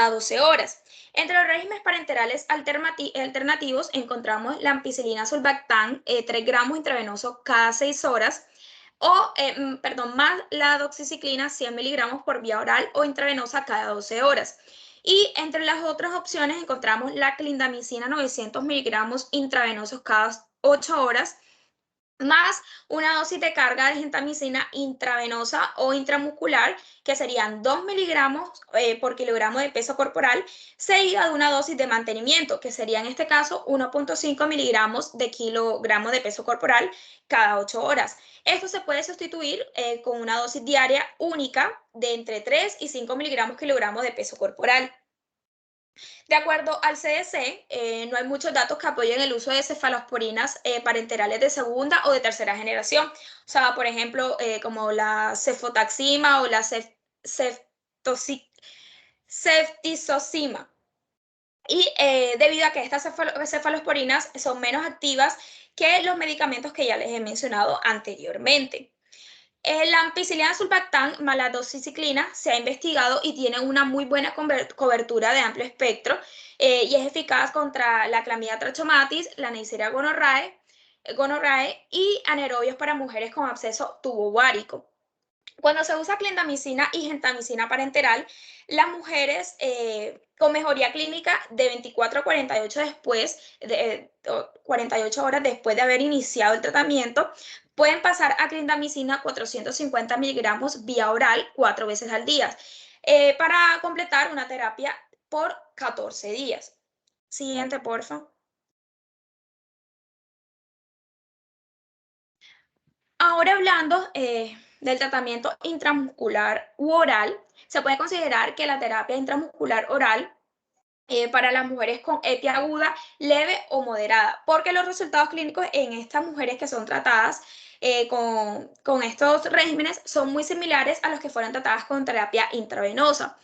12 horas. Entre los regímenes parenterales alternativos encontramos la ampicilina sulbactam, 3 gramos intravenosos cada 6 horas, más la doxiciclina, 100 miligramos por vía oral o intravenosa cada 12 horas. Y entre las otras opciones encontramos la clindamicina 900 miligramos intravenosos cada 8 horas, más una dosis de carga de gentamicina intravenosa o intramuscular, que serían 2 miligramos por kilogramo de peso corporal, seguida de una dosis de mantenimiento, que sería en este caso 1.5 miligramos de kilogramo de peso corporal cada 8 horas. Esto se puede sustituir con una dosis diaria única de entre 3 y 5 miligramos kilogramo de peso corporal. De acuerdo al CDC, no hay muchos datos que apoyen el uso de cefalosporinas parenterales de segunda o de tercera generación. O sea, por ejemplo, como la cefotaxima o la ceftizocima. Y debido a que estas cefalosporinas son menos activas que los medicamentos que ya les he mencionado anteriormente. La ampicilina sulbactam más la doxiciclina se ha investigado y tiene una muy buena cobertura de amplio espectro y es eficaz contra la clamidia trachomatis, la Neisseria gonorrhoeae, gonorrea y anaerobios para mujeres con absceso tubovárico. Cuando se usa clindamicina y gentamicina parenteral, las mujeres con mejoría clínica de 24 a 48 horas después de haber iniciado el tratamiento, pueden pasar a clindamicina 450 miligramos vía oral 4 veces al día para completar una terapia por 14 días. Siguiente, por favor. Ahora hablando del tratamiento intramuscular u oral, se puede considerar que la terapia intramuscular oral para las mujeres con EPI aguda, leve o moderada, porque los resultados clínicos en estas mujeres que son tratadas con estos regímenes son muy similares a los que fueron tratadas con terapia intravenosa.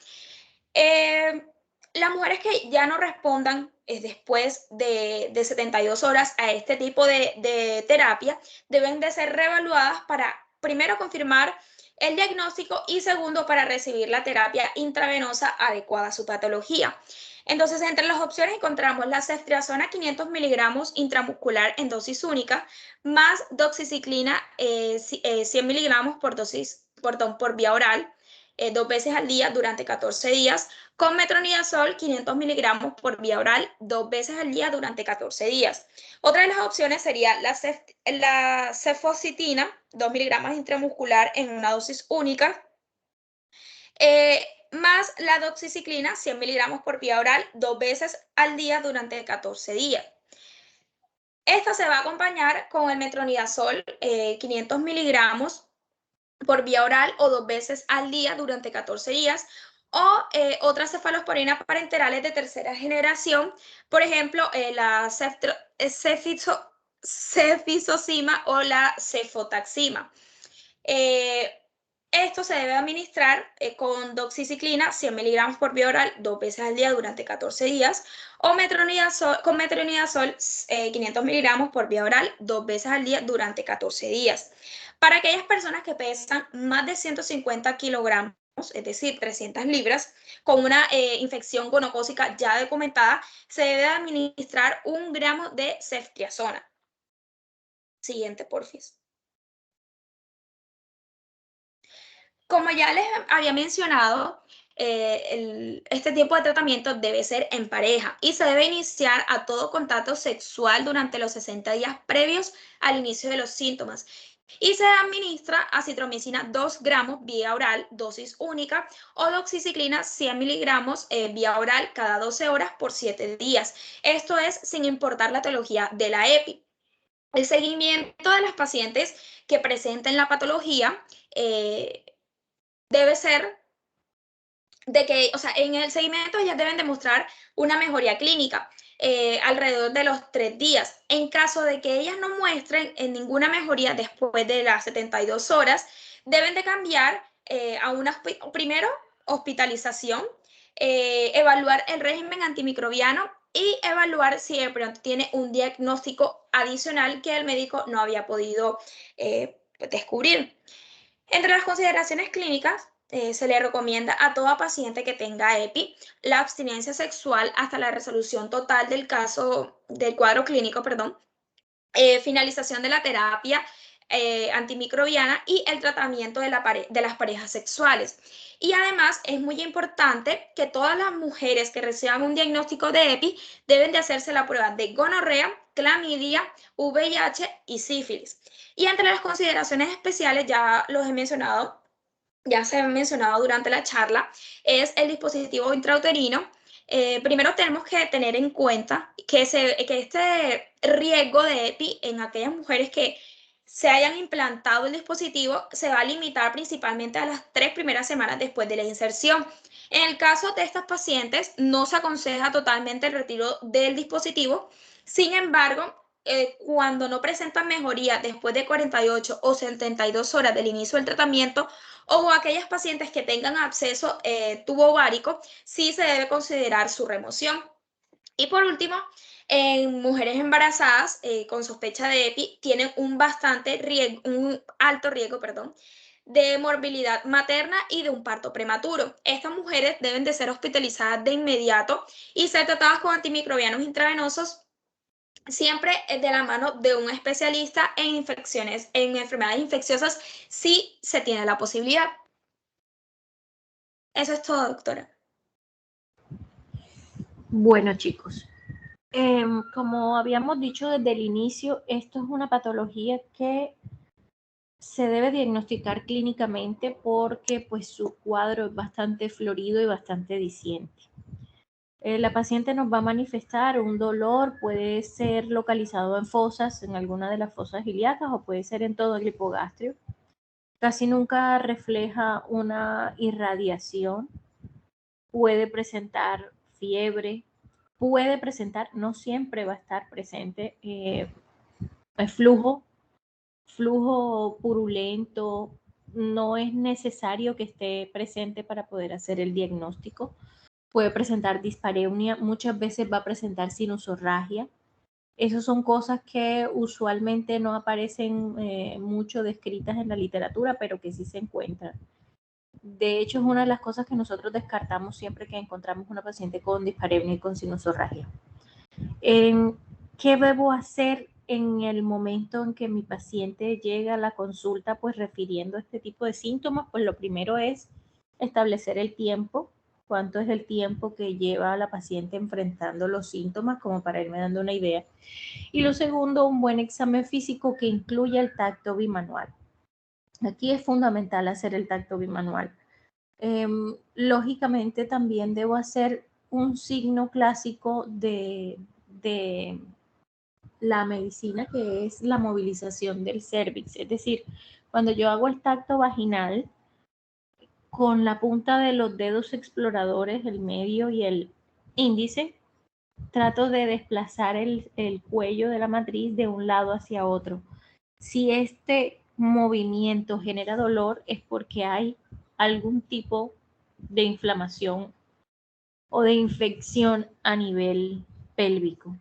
Las mujeres que ya no respondan después de 72 horas a este tipo de terapia deben de ser reevaluadas para, primero, confirmar el diagnóstico y segundo, para recibir la terapia intravenosa adecuada a su patología. Entonces, entre las opciones encontramos la ceftriaxona 500 miligramos intramuscular en dosis única, más doxiciclina 100 miligramos por vía oral, 2 veces al día durante 14 días, con metronidazol 500 miligramos por vía oral 2 veces al día durante 14 días. Otra de las opciones sería la cefocitina 2 miligramos intramuscular en una dosis única, más la doxiciclina 100 miligramos por vía oral 2 veces al día durante 14 días. Esta se va a acompañar con el metronidazol 500 miligramos por vía oral o 2 veces al día durante 14 días, o otras cefalosporinas parenterales de tercera generación, por ejemplo, la cefizocima o la cefotaxima. Esto se debe administrar con doxiciclina 100 miligramos por vía oral 2 veces al día durante 14 días o con metronidazol 500 miligramos por vía oral 2 veces al día durante 14 días. Para aquellas personas que pesan más de 150 kilogramos, es decir, 300 libras, con una infección gonocócica ya documentada, se debe administrar 1 gramo de ceftriaxona. Siguiente, porfis. Como ya les había mencionado, este tipo de tratamiento debe ser en pareja y se debe iniciar a todo contacto sexual durante los 60 días previos al inicio de los síntomas. Y se administra acitromicina 2 gramos vía oral, dosis única, o doxiciclina 100 miligramos vía oral cada 12 horas por 7 días. Esto es sin importar la etiología de la EPI. El seguimiento de las pacientes que presenten la patología debe ser de que, o sea, en el seguimiento ellas deben demostrar una mejoría clínica alrededor de los 3 días. En caso de que ellas no muestren ninguna mejoría después de las 72 horas, deben de cambiar a una, primero, hospitalización, evaluar el régimen antimicrobiano y evaluar si de pronto tiene un diagnóstico adicional que el médico no había podido descubrir. Entre las consideraciones clínicas, se le recomienda a toda paciente que tenga EPI la abstinencia sexual hasta la resolución total del cuadro clínico, finalización de la terapia antimicrobiana y el tratamiento de las parejas sexuales. Y además es muy importante que todas las mujeres que reciban un diagnóstico de EPI deben de hacerse la prueba de gonorrea, clamidia, VIH y sífilis. Y entre las consideraciones especiales, ya los he mencionado, ya se han mencionado durante la charla, es el dispositivo intrauterino. Primero tenemos que tener en cuenta que este riesgo de EPI en aquellas mujeres que se hayan implantado el dispositivo se va a limitar principalmente a las 3 primeras semanas después de la inserción. En el caso de estas pacientes, no se aconseja totalmente el retiro del dispositivo. Sin embargo, cuando no presentan mejoría después de 48 o 72 horas del inicio del tratamiento, o aquellas pacientes que tengan absceso tubovárico, sí se debe considerar su remoción. Y por último, en mujeres embarazadas con sospecha de EPI tienen un alto riesgo, de morbilidad materna y de un parto prematuro. Estas mujeres deben de ser hospitalizadas de inmediato y ser tratadas con antimicrobianos intravenosos siempre de la mano de un especialista en infecciones, en enfermedades infecciosas, si se tiene la posibilidad. Eso es todo, doctora. Bueno, chicos, como habíamos dicho desde el inicio, esto es una patología que se debe diagnosticar clínicamente porque pues su cuadro es bastante florido y bastante diciente. La paciente nos va a manifestar un dolor, puede ser localizado en fosas, en alguna de las fosas ilíacas, o puede ser en todo el hipogastrio. Casi nunca refleja una irradiación, puede presentar fiebre, puede presentar, no siempre va a estar presente, flujo purulento, no es necesario que esté presente para poder hacer el diagnóstico. Puede presentar dispareunia, muchas veces va a presentar sinusorragia. Esas son cosas que usualmente no aparecen mucho descritas en la literatura, pero que sí se encuentran. De hecho, es una de las cosas que nosotros descartamos siempre que encontramos una paciente con dispareunia y con sinusorragia. ¿Qué debo hacer en el momento en que mi paciente llega a la consulta, pues refiriendo este tipo de síntomas? Pues lo primero es establecer el tiempo, cuánto es el tiempo que lleva la paciente enfrentando los síntomas, como para irme dando una idea. Y lo segundo, un buen examen físico que incluya el tacto bimanual. Aquí es fundamental hacer el tacto bimanual. Lógicamente también debo hacer un signo clásico de la medicina, que es la movilización del cérvix. Es decir, cuando yo hago el tacto vaginal, con la punta de los dedos exploradores, el medio y el índice, trato de desplazar el cuello de la matriz de un lado hacia otro. Si este movimiento genera dolor, es porque hay algún tipo de inflamación o de infección a nivel pélvico.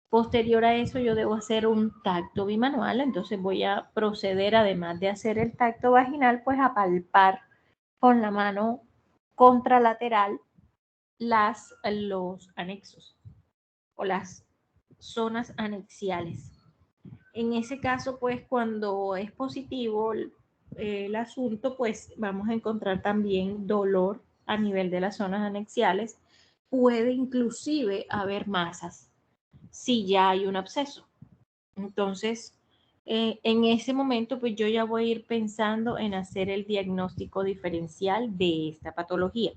Posterior a eso, yo debo hacer un tacto bimanual, entonces voy a proceder, además de hacer el tacto vaginal, pues a palpar con la mano contralateral los anexos o las zonas anexiales. En ese caso, pues cuando es positivo el asunto, pues vamos a encontrar también dolor a nivel de las zonas anexiales. Puede inclusive haber masas si ya hay un absceso. Entonces, en ese momento, pues yo ya voy a ir pensando en hacer el diagnóstico diferencial de esta patología.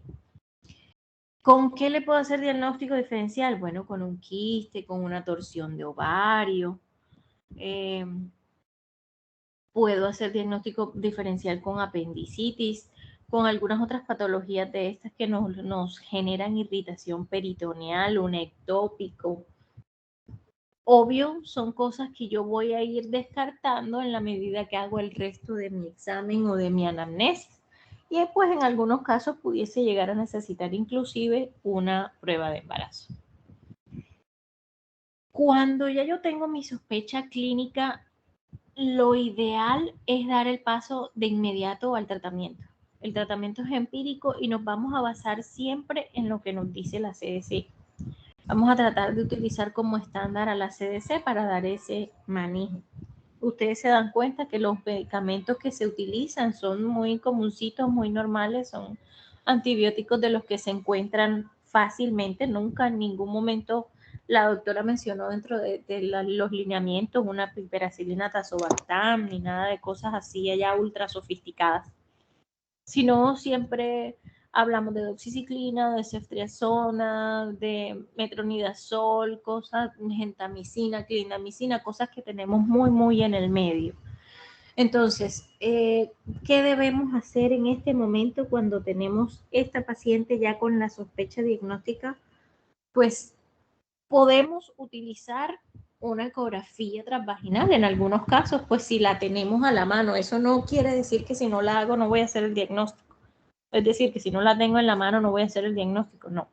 ¿Con qué le puedo hacer diagnóstico diferencial? Bueno, con un quiste, con una torsión de ovario. Puedo hacer diagnóstico diferencial con apendicitis, con algunas otras patologías de estas que nos generan irritación peritoneal, un ectópico. Obvio, son cosas que yo voy a ir descartando en la medida que hago el resto de mi examen o de mi anamnesis. Y pues en algunos casos pudiese llegar a necesitar inclusive una prueba de embarazo. Cuando ya yo tengo mi sospecha clínica, lo ideal es dar el paso de inmediato al tratamiento. El tratamiento es empírico y nos vamos a basar siempre en lo que nos dice la CDC. Vamos a tratar de utilizar como estándar a la CDC para dar ese manejo. Ustedes se dan cuenta que los medicamentos que se utilizan son muy comuncitos, muy normales, son antibióticos de los que se encuentran fácilmente. Nunca en ningún momento la doctora mencionó dentro de los lineamientos una piperacilina tazobactam ni nada de cosas así allá ultra sofisticadas, sino siempre hablamos de doxiciclina, de ceftriaxona, de metronidazol, cosas, gentamicina, clindamicina, cosas que tenemos muy en el medio. Entonces, ¿qué debemos hacer en este momento cuando tenemos esta paciente ya con la sospecha diagnóstica? Pues podemos utilizar una ecografía transvaginal en algunos casos, pues si la tenemos a la mano. Eso no quiere decir que si no la hago no voy a hacer el diagnóstico. Es decir, que si no la tengo en la mano no voy a hacer el diagnóstico. No.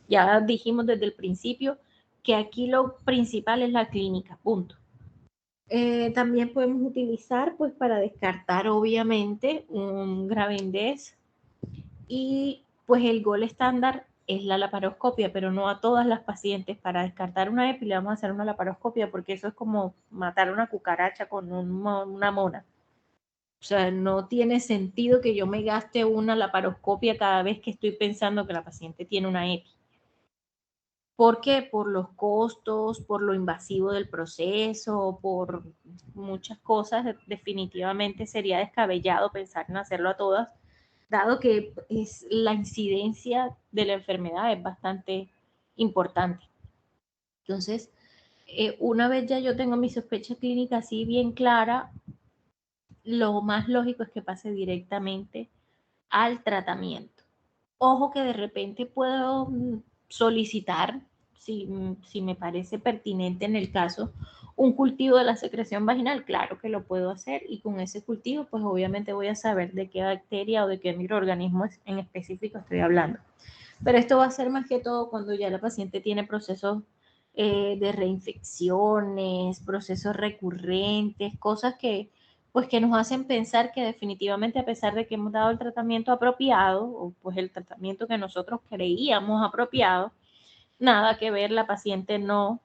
Ya dijimos desde el principio que aquí lo principal es la clínica, punto. También podemos utilizar, pues, para descartar, obviamente, un Gravidez y, pues, el gol estándar es la laparoscopia, pero no a todas las pacientes. Para descartar una EPI le vamos a hacer una laparoscopia porque eso es como matar una cucaracha con una mona. O sea, no tiene sentido que yo me gaste una laparoscopia cada vez que estoy pensando que la paciente tiene una EPI. ¿Por qué? Por los costos, por lo invasivo del proceso, por muchas cosas. Definitivamente sería descabellado pensar en hacerlo a todas, dado que la incidencia de la enfermedad es bastante importante. Entonces, una vez ya yo tengo mi sospecha clínica así bien clara, lo más lógico es que pase directamente al tratamiento. Ojo que de repente puedo solicitar, si me parece pertinente en el caso, un cultivo de la secreción vaginal. Claro que lo puedo hacer, y con ese cultivo pues obviamente voy a saber de qué bacteria o de qué microorganismo en específico estoy hablando. Pero esto va a ser más que todo cuando ya la paciente tiene procesos de reinfecciones, procesos recurrentes, cosas que nos hacen pensar que definitivamente, a pesar de que hemos dado el tratamiento apropiado, o pues el tratamiento que nosotros creíamos apropiado, nada que ver, la paciente no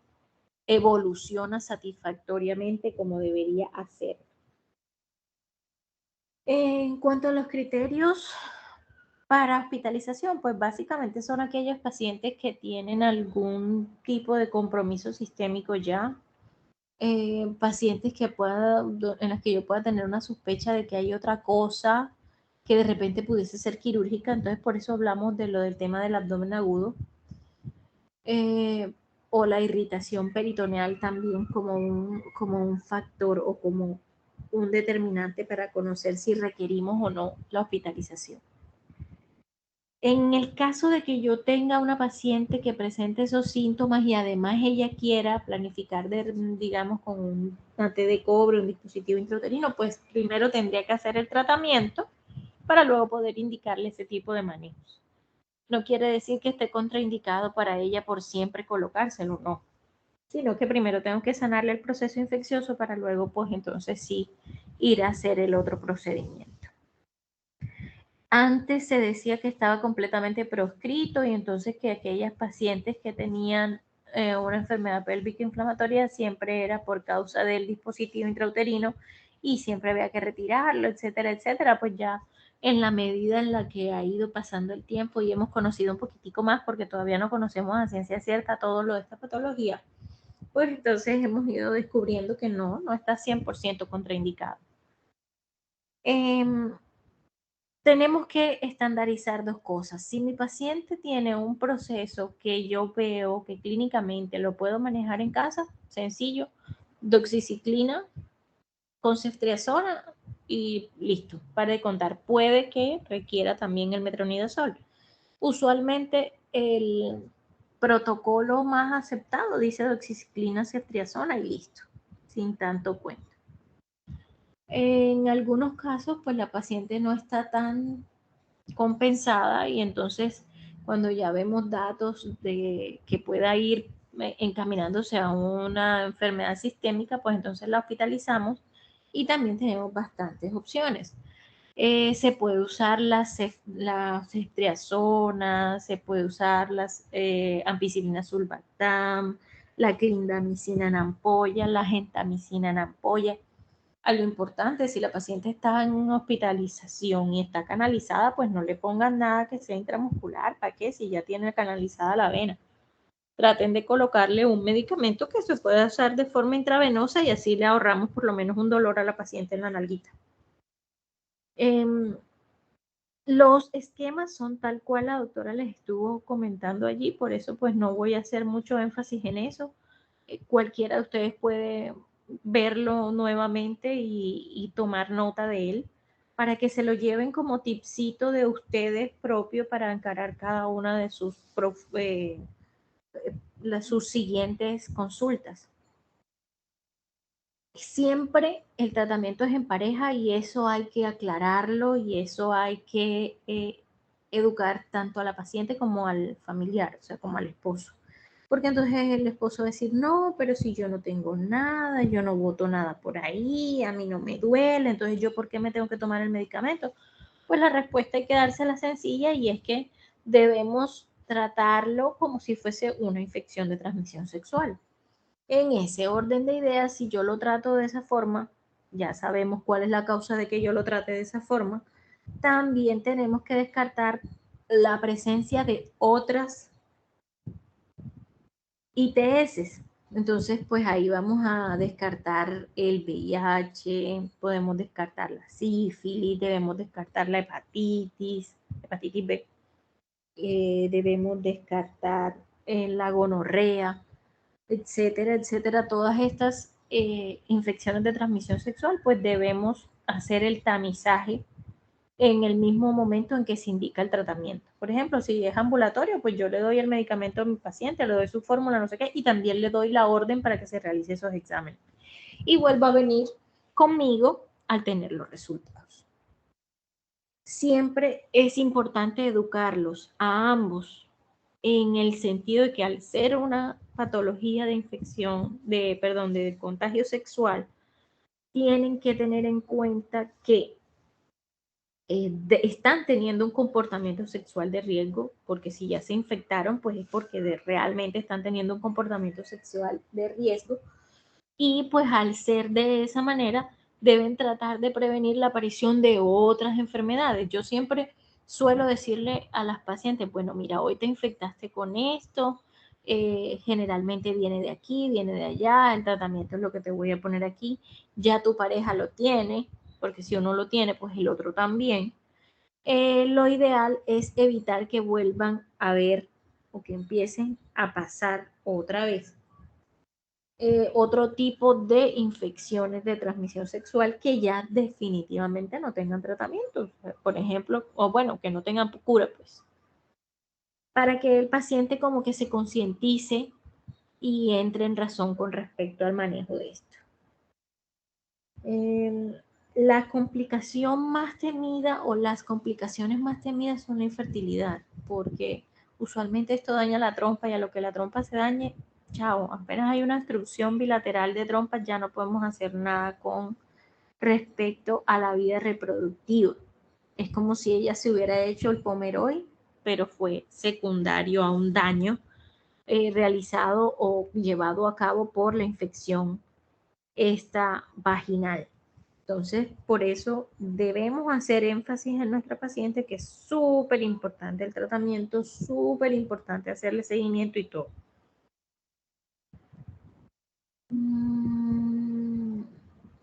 evoluciona satisfactoriamente como debería hacer. En cuanto a los criterios para hospitalización, pues básicamente son aquellos pacientes que tienen algún tipo de compromiso sistémico ya, pacientes en los que yo pueda tener una sospecha de que hay otra cosa que de repente pudiese ser quirúrgica. Entonces por eso hablamos de lo del tema del abdomen agudo, o la irritación peritoneal también como un factor o como un determinante para conocer si requerimos o no la hospitalización. En el caso de que yo tenga una paciente que presente esos síntomas y además ella quiera planificar, digamos, con un ante de cobre, un dispositivo intrauterino, pues primero tendría que hacer el tratamiento para luego poder indicarle ese tipo de manejos. No quiere decir que esté contraindicado para ella por siempre colocárselo, no, sino que primero tengo que sanarle el proceso infeccioso para luego, pues entonces sí, ir a hacer el otro procedimiento. Antes se decía que estaba completamente proscrito, y entonces que aquellas pacientes que tenían una enfermedad pélvica inflamatoria siempre era por causa del dispositivo intrauterino y siempre había que retirarlo, etcétera, etcétera. Pues ya en la medida en la que ha ido pasando el tiempo y hemos conocido un poquitico más, porque todavía no conocemos a ciencia cierta todo lo de esta patología, pues entonces hemos ido descubriendo que no está 100% contraindicado. Tenemos que estandarizar dos cosas. Si mi paciente tiene un proceso que yo veo que clínicamente lo puedo manejar en casa, sencillo, doxiciclina con ceftriaxona y listo, para de contar. Puede que requiera también el metronidazol. Usualmente el protocolo más aceptado dice doxiciclina, ceftriaxona y listo, sin tanto cuento. En algunos casos, pues la paciente no está tan compensada, y entonces cuando ya vemos datos de que pueda ir encaminándose a una enfermedad sistémica, pues entonces la hospitalizamos, y también tenemos bastantes opciones. Se puede usar la ceftriaxona, se puede usar las ampicilina sulbactam, la clindamicina en ampolla, la gentamicina en ampolla. A lo importante, si la paciente está en hospitalización y está canalizada, pues no le pongan nada que sea intramuscular. ¿Para qué? Si ya tiene canalizada la vena. Traten de colocarle un medicamento que se pueda usar de forma intravenosa, y así le ahorramos por lo menos un dolor a la paciente en la nalguita. Los esquemas son tal cual la doctora les estuvo comentando allí, por eso pues no voy a hacer mucho énfasis en eso. Cualquiera de ustedes puede verlo nuevamente y tomar nota de él, para que se lo lleven como tipcito de ustedes propio para encarar cada una de sus siguientes consultas. Siempre el tratamiento es en pareja, y eso hay que aclararlo, y eso hay que educar tanto a la paciente como al familiar, o sea, como al esposo. Porque entonces el esposo va a decir, no, pero si yo no tengo nada, yo no boto nada por ahí, a mí no me duele, entonces yo ¿por qué me tengo que tomar el medicamento? Pues la respuesta hay que dársela sencilla, y es que debemos tratarlo como si fuese una infección de transmisión sexual. En ese orden de ideas, si yo lo trato de esa forma, ya sabemos cuál es la causa de que yo lo trate de esa forma, también tenemos que descartar la presencia de otras ITS. Entonces, pues ahí vamos a descartar el VIH, podemos descartar la sífilis, debemos descartar la hepatitis B, debemos descartar la gonorrea, etcétera, etcétera. Todas estas infecciones de transmisión sexual, pues debemos hacer el tamizaje en el mismo momento en que se indica el tratamiento. Por ejemplo, si es ambulatorio, pues yo le doy el medicamento a mi paciente, le doy su fórmula, no sé qué, y también le doy la orden para que se realice esos exámenes. Y vuelva a venir conmigo al tener los resultados. Siempre es importante educarlos a ambos en el sentido de que al ser una patología de infección, de contagio sexual, tienen que tener en cuenta que están teniendo un comportamiento sexual de riesgo, porque si ya se infectaron, pues es porque realmente están teniendo un comportamiento sexual de riesgo, y pues al ser de esa manera, deben tratar de prevenir la aparición de otras enfermedades. Yo siempre suelo decirle a las pacientes, bueno, mira, hoy te infectaste con esto, generalmente viene de aquí, viene de allá, el tratamiento es lo que te voy a poner aquí, ya tu pareja lo tiene, porque si uno lo tiene, pues el otro también. Lo ideal es evitar que vuelvan a ver o que empiecen a pasar otra vez otro tipo de infecciones de transmisión sexual que ya definitivamente no tengan tratamiento, por ejemplo, o bueno, que no tengan cura, pues, para que el paciente como que se concientice y entre en razón con respecto al manejo de esto. La complicación más temida o las complicaciones más temidas son la infertilidad, porque usualmente esto daña la trompa y a lo que la trompa se dañe, chao, apenas hay una obstrucción bilateral de trompas ya no podemos hacer nada con respecto a la vida reproductiva. Es como si ella se hubiera hecho el Pomeroy, pero fue secundario a un daño realizado o llevado a cabo por la infección esta vaginal. Entonces, por eso debemos hacer énfasis en nuestra paciente que es súper importante el tratamiento, súper importante hacerle seguimiento y todo.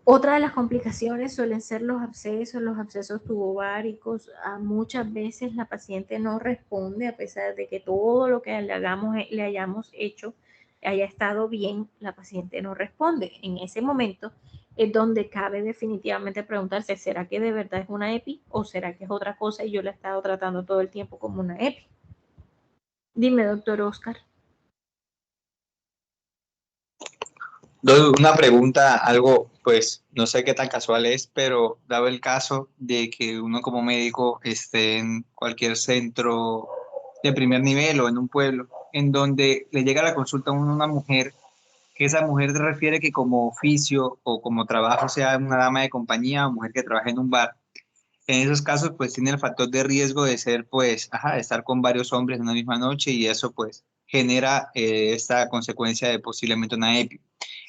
Otra de las complicaciones suelen ser los abscesos tubováricos. Muchas veces la paciente no responde a pesar de que todo lo que le hayamos hecho haya estado bien, la paciente no responde. En ese momento es donde cabe definitivamente preguntarse, ¿será que de verdad es una EPI o será que es otra cosa y yo la he estado tratando todo el tiempo como una EPI? Dime, doctor Oscar. Una pregunta, algo, pues no sé qué tan casual es, pero dado el caso de que uno como médico esté en cualquier centro de primer nivel o en un pueblo, en donde le llega la consulta a una mujer, que esa mujer refiere que como oficio o como trabajo sea una dama de compañía o mujer que trabaja en un bar, en esos casos pues tiene el factor de riesgo de ser pues, estar con varios hombres en una misma noche y eso pues genera esta consecuencia de posiblemente una EPI.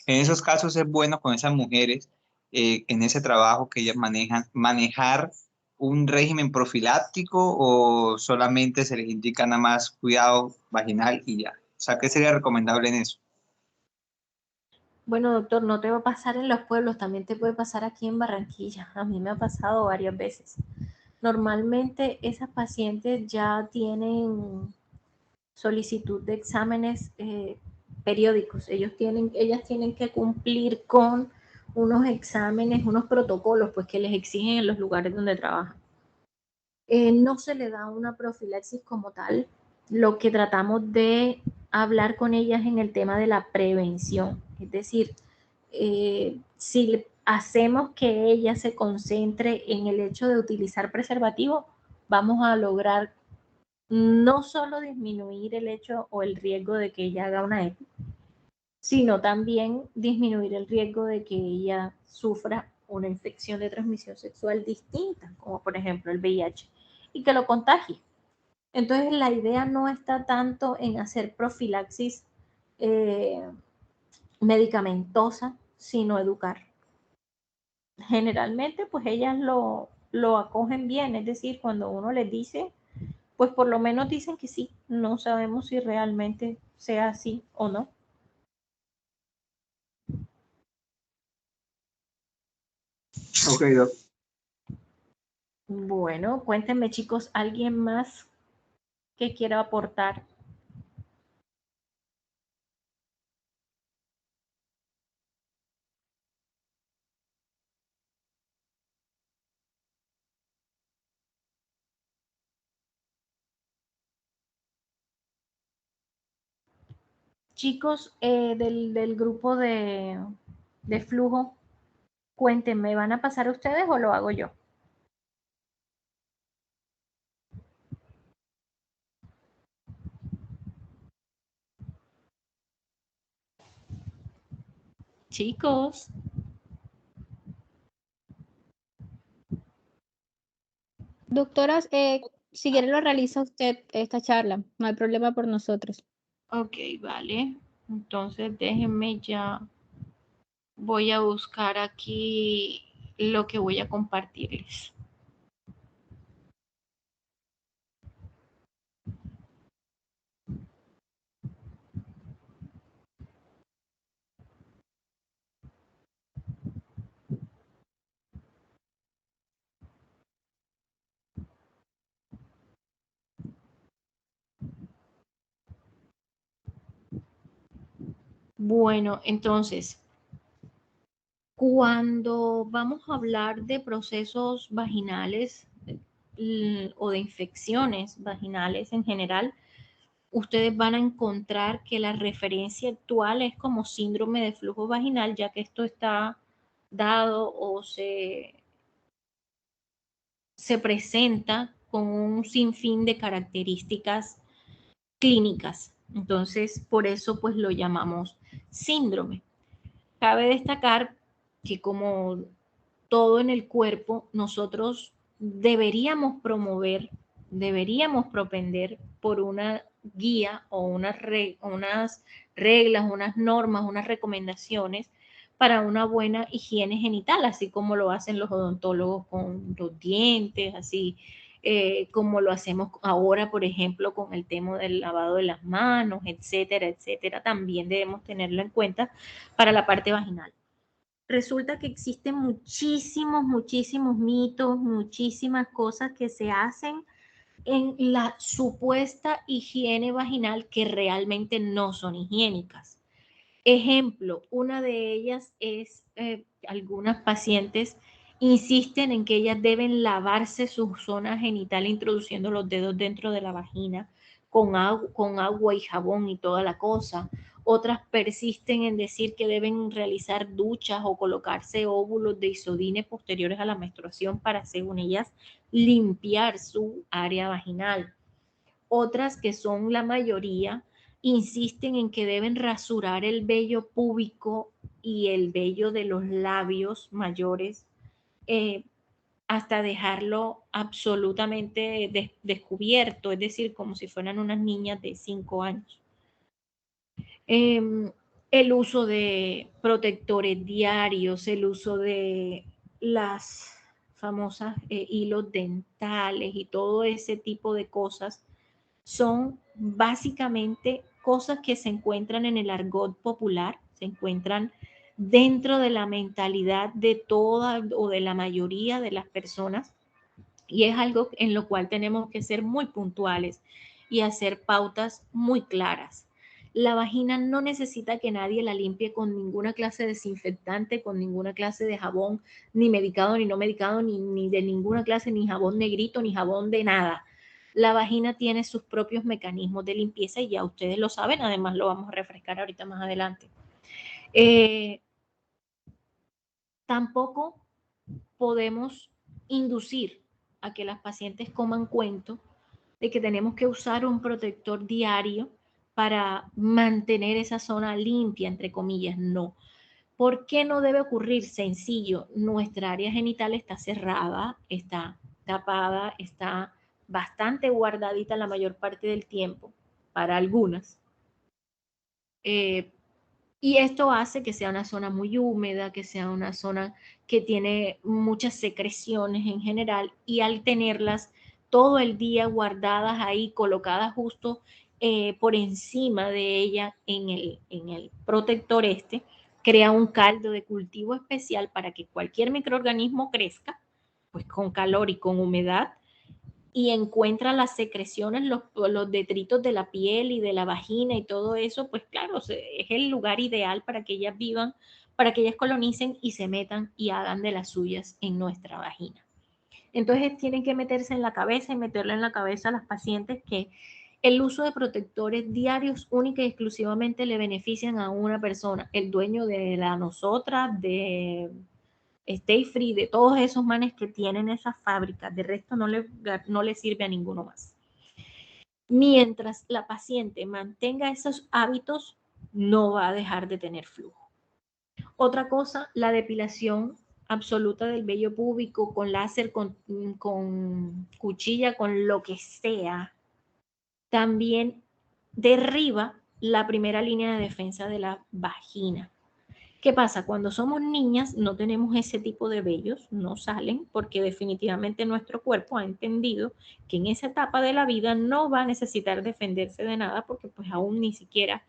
En esos casos es bueno con esas mujeres, en ese trabajo que ellas manejan, manejar un régimen profiláctico o solamente se les indica nada más cuidado vaginal y ya. O sea, ¿qué sería recomendable en eso? Bueno, doctor, no te va a pasar en los pueblos, también te puede pasar aquí en Barranquilla. A mí me ha pasado varias veces. Normalmente esas pacientes ya tienen solicitud de exámenes periódicos. Ellas tienen que cumplir con unos exámenes, unos protocolos, pues que les exigen en los lugares donde trabajan. No se le da una profilaxis como tal. Lo que tratamos de hablar con ellas en el tema de la prevención, es decir, si hacemos que ella se concentre en el hecho de utilizar preservativo, vamos a lograr no solo disminuir el hecho o el riesgo de que ella haga una EPI, sino también disminuir el riesgo de que ella sufra una infección de transmisión sexual distinta, como por ejemplo el VIH, y que lo contagie. Entonces, la idea no está tanto en hacer profilaxis medicamentosa, sino educar. Generalmente, pues ellas lo acogen bien, es decir, cuando uno les dice, pues por lo menos dicen que sí, no sabemos si realmente sea así o no. Ok, Doc. Bueno, cuéntenme chicos, ¿alguien más que quiera aportar? Chicos, del grupo de flujo, cuéntenme, ¿van a pasar ustedes o lo hago yo? Chicos. Doctoras, si quiere lo realiza usted esta charla, no hay problema por nosotros. Ok, vale. Entonces déjenme ya. Voy a buscar aquí lo que voy a compartirles. Bueno, entonces, cuando vamos a hablar de procesos vaginales o de infecciones vaginales en general, ustedes van a encontrar que la referencia actual es como síndrome de flujo vaginal, ya que esto está dado o se presenta con un sinfín de características clínicas. Entonces, por eso pues lo llamamos síndrome. Cabe destacar que como todo en el cuerpo, nosotros deberíamos promover, deberíamos propender por una guía o unas reglas, unas normas, unas recomendaciones para una buena higiene genital, así como lo hacen los odontólogos con los dientes, así como lo hacemos ahora, por ejemplo, con el tema del lavado de las manos, etcétera, etcétera. También debemos tenerlo en cuenta para la parte vaginal. Resulta que existen muchísimos mitos, muchísimas cosas que se hacen en la supuesta higiene vaginal que realmente no son higiénicas. Ejemplo, una de ellas es algunas pacientes insisten en que ellas deben lavarse su zona genital introduciendo los dedos dentro de la vagina con agua y jabón y toda la cosa. Otras persisten en decir que deben realizar duchas o colocarse óvulos de isodine posteriores a la menstruación para, según ellas, limpiar su área vaginal. Otras, que son la mayoría, insisten en que deben rasurar el vello púbico y el vello de los labios mayores eh, hasta dejarlo absolutamente descubierto, es decir, como si fueran unas niñas de 5 años. El uso de protectores diarios, el uso de las famosas hilos dentales y todo ese tipo de cosas son básicamente cosas que se encuentran en el argot popular, se encuentran dentro de la mentalidad de toda o de la mayoría de las personas, y es algo en lo cual tenemos que ser muy puntuales y hacer pautas muy claras. La vagina no necesita que nadie la limpie con ninguna clase de desinfectante, con ninguna clase de jabón, ni medicado, ni no medicado, ni de ninguna clase, ni jabón negrito, ni jabón de nada. La vagina tiene sus propios mecanismos de limpieza y ya ustedes lo saben, además lo vamos a refrescar ahorita más adelante. Tampoco podemos inducir a que las pacientes coman cuento de que tenemos que usar un protector diario para mantener esa zona limpia, entre comillas. No. ¿Por qué no debe ocurrir? Sencillo, nuestra área genital está cerrada, está tapada, está bastante guardadita la mayor parte del tiempo para algunas. Y esto hace que sea una zona muy húmeda, que sea una zona que tiene muchas secreciones en general, y al tenerlas todo el día guardadas ahí, colocadas justo por encima de ella en el protector crea un caldo de cultivo especial para que cualquier microorganismo crezca, pues con calor y con humedad, y encuentra las secreciones, los detritos de la piel y de la vagina y todo eso, pues claro, es el lugar ideal para que ellas vivan, para que ellas colonicen y se metan y hagan de las suyas en nuestra vagina. Entonces tienen que meterse en la cabeza y meterle en la cabeza a las pacientes que el uso de protectores diarios única y exclusivamente le benefician a una persona, el dueño de la nosotras, de Stay Free, de todos esos manes que tienen esas fábricas. De resto no le sirve a ninguno más. Mientras la paciente mantenga esos hábitos, no va a dejar de tener flujo. Otra cosa, la depilación absoluta del vello púbico con láser, con cuchilla, con lo que sea, también derriba la primera línea de defensa de la vagina. ¿Qué pasa? Cuando somos niñas no tenemos ese tipo de vellos, no salen, porque definitivamente nuestro cuerpo ha entendido que en esa etapa de la vida no va a necesitar defenderse de nada, porque pues aún ni siquiera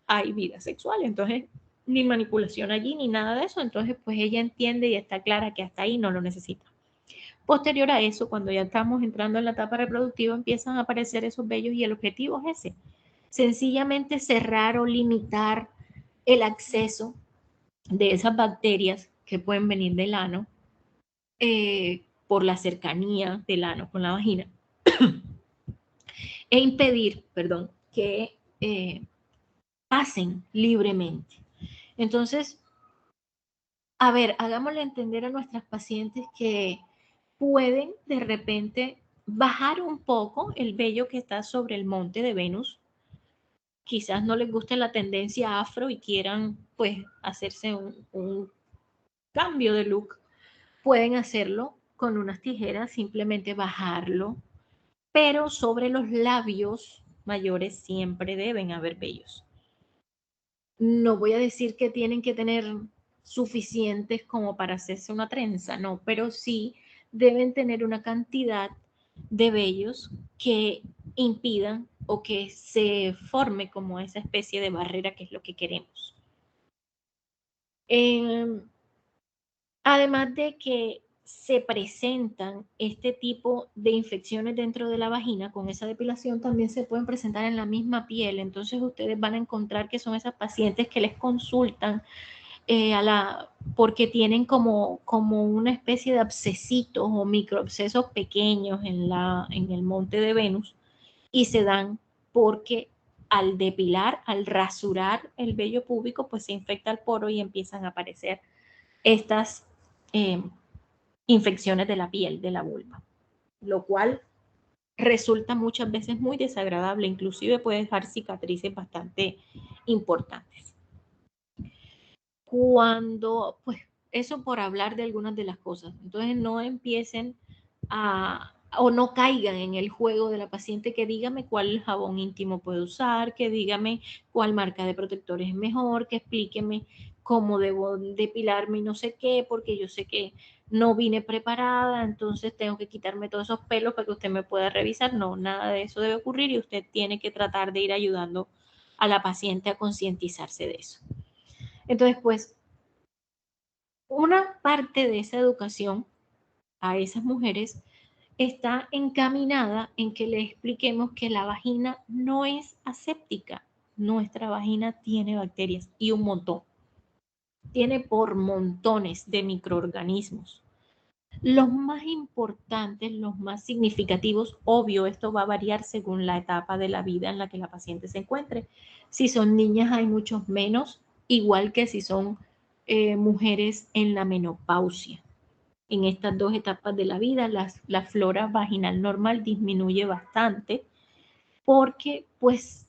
hay vida sexual, entonces ni manipulación allí ni nada de eso, entonces pues ella entiende y está clara que hasta ahí no lo necesita. Posterior a eso, cuando ya estamos entrando en la etapa reproductiva, empiezan a aparecer esos vellos y el objetivo es ese, sencillamente cerrar o limitar el acceso de esas bacterias que pueden venir del ano por la cercanía del ano con la vagina e impedir, que pasen libremente. Entonces, a ver, hagámosle entender a nuestras pacientes que pueden de repente bajar un poco el vello que está sobre el monte de Venus. Quizás no les guste la tendencia afro y quieran pues hacerse un cambio de look. Pueden hacerlo con unas tijeras, simplemente bajarlo, pero sobre los labios mayores siempre deben haber vellos. No voy a decir que tienen que tener suficientes como para hacerse una trenza, no, pero sí deben tener una cantidad de vellos que impidan o que se forme como esa especie de barrera que es lo que queremos. Además de que se presentan este tipo de infecciones dentro de la vagina, con esa depilación también se pueden presentar en la misma piel. Entonces ustedes van a encontrar que son esas pacientes que les consultan porque tienen como una especie de abscesitos o microabscesos pequeños en el monte de Venus, y se dan porque al depilar, al rasurar el vello púbico, pues se infecta el poro y empiezan a aparecer estas infecciones de la piel, de la vulva, lo cual resulta muchas veces muy desagradable, inclusive puede dejar cicatrices bastante importantes. Cuando, pues, eso por hablar de algunas de las cosas, entonces no empiecen o no caigan en el juego de la paciente que dígame cuál jabón íntimo puedo usar, que dígame cuál marca de protectores es mejor, que explíqueme cómo debo depilarme y no sé qué, porque yo sé que no vine preparada, entonces tengo que quitarme todos esos pelos para que usted me pueda revisar. No, nada de eso debe ocurrir y usted tiene que tratar de ir ayudando a la paciente a concientizarse de eso. Entonces, pues, una parte de esa educación a esas mujeres está encaminada en que le expliquemos que la vagina no es aséptica. Nuestra vagina tiene bacterias y un montón. Tiene por montones de microorganismos. Los más importantes, los más significativos, obvio, esto va a variar según la etapa de la vida en la que la paciente se encuentre. Si son niñas hay muchos menos, igual que si son mujeres en la menopausia. En estas dos etapas de la vida, la flora vaginal normal disminuye bastante porque, pues,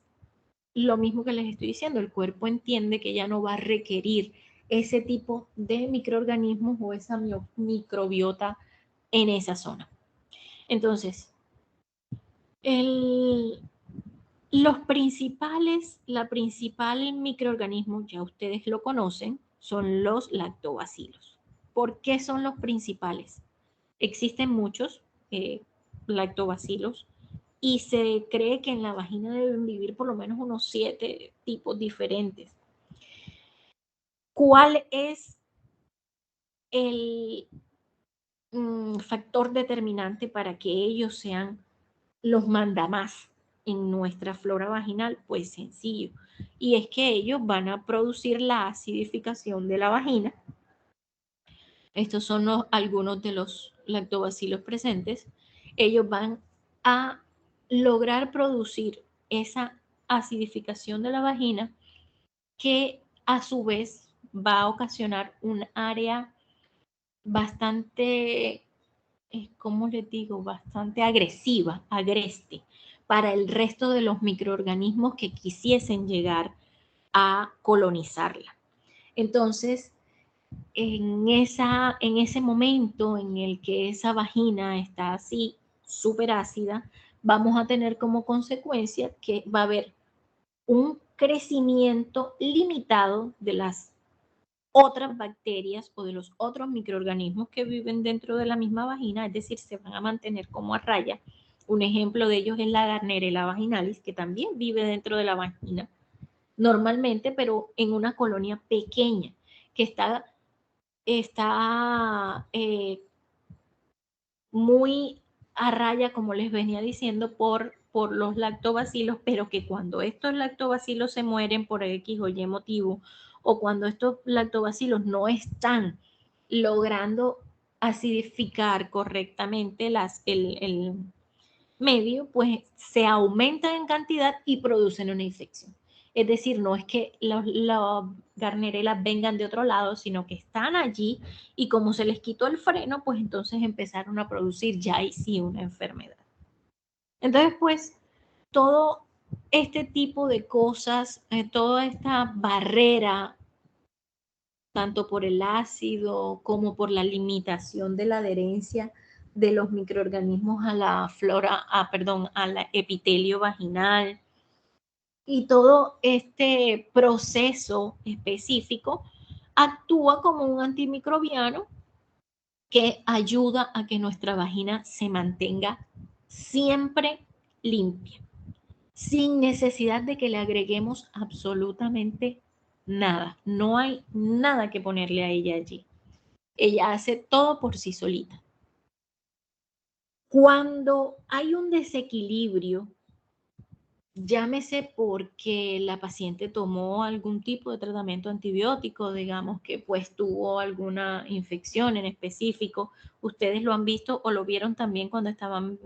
lo mismo que les estoy diciendo, el cuerpo entiende que ya no va a requerir ese tipo de microorganismos o esa microbiota en esa zona. Entonces, La principal microorganismo, ya ustedes lo conocen, son los lactobacilos. ¿Por qué son los principales? Existen muchos lactobacilos y se cree que en la vagina deben vivir por lo menos unos 7 tipos diferentes. ¿Cuál es el factor determinante para que ellos sean los mandamás en nuestra flora vaginal? Pues sencillo, y es que ellos van a producir la acidificación de la vagina. Estos son algunos de los lactobacilos presentes. Ellos van a lograr producir esa acidificación de la vagina que a su vez va a ocasionar un área bastante, ¿cómo les digo? Bastante agresiva, agreste, para el resto de los microorganismos que quisiesen llegar a colonizarla. Entonces, en ese momento en el que esa vagina está así, súper ácida, vamos a tener como consecuencia que va a haber un crecimiento limitado de las otras bacterias o de los otros microorganismos que viven dentro de la misma vagina, es decir, se van a mantener como a raya. Un ejemplo de ellos es la Gardnerella vaginalis, que también vive dentro de la vagina normalmente, pero en una colonia pequeña, que está muy a raya, como les venía diciendo, por los lactobacilos, pero que cuando estos lactobacilos se mueren por X o Y motivo, o cuando estos lactobacilos no están logrando acidificar correctamente el medio, pues se aumentan en cantidad y producen una infección. Es decir, no es que los Gardnerella vengan de otro lado, sino que están allí y como se les quitó el freno, pues entonces empezaron a producir ya y sí una enfermedad. Entonces, pues, todo este tipo de cosas, toda esta barrera, tanto por el ácido como por la limitación de la adherencia de los microorganismos a la flora, al epitelio vaginal, y todo este proceso específico actúa como un antimicrobiano que ayuda a que nuestra vagina se mantenga siempre limpia, sin necesidad de que le agreguemos absolutamente nada. No hay nada que ponerle a ella allí. Ella hace todo por sí solita. Cuando hay un desequilibrio, llámese porque la paciente tomó algún tipo de tratamiento antibiótico, digamos que pues tuvo alguna infección en específico, ustedes lo han visto o lo vieron también cuando estaban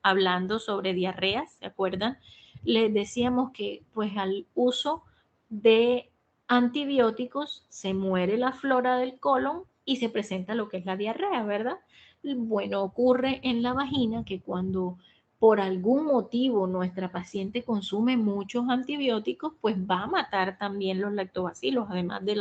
hablando sobre diarreas, ¿se acuerdan? Les decíamos que pues al uso de antibióticos se muere la flora del colon y se presenta lo que es la diarrea, ¿verdad? Bueno, ocurre en la vagina que cuando por algún motivo nuestra paciente consume muchos antibióticos, pues va a matar también los lactobacilos, además de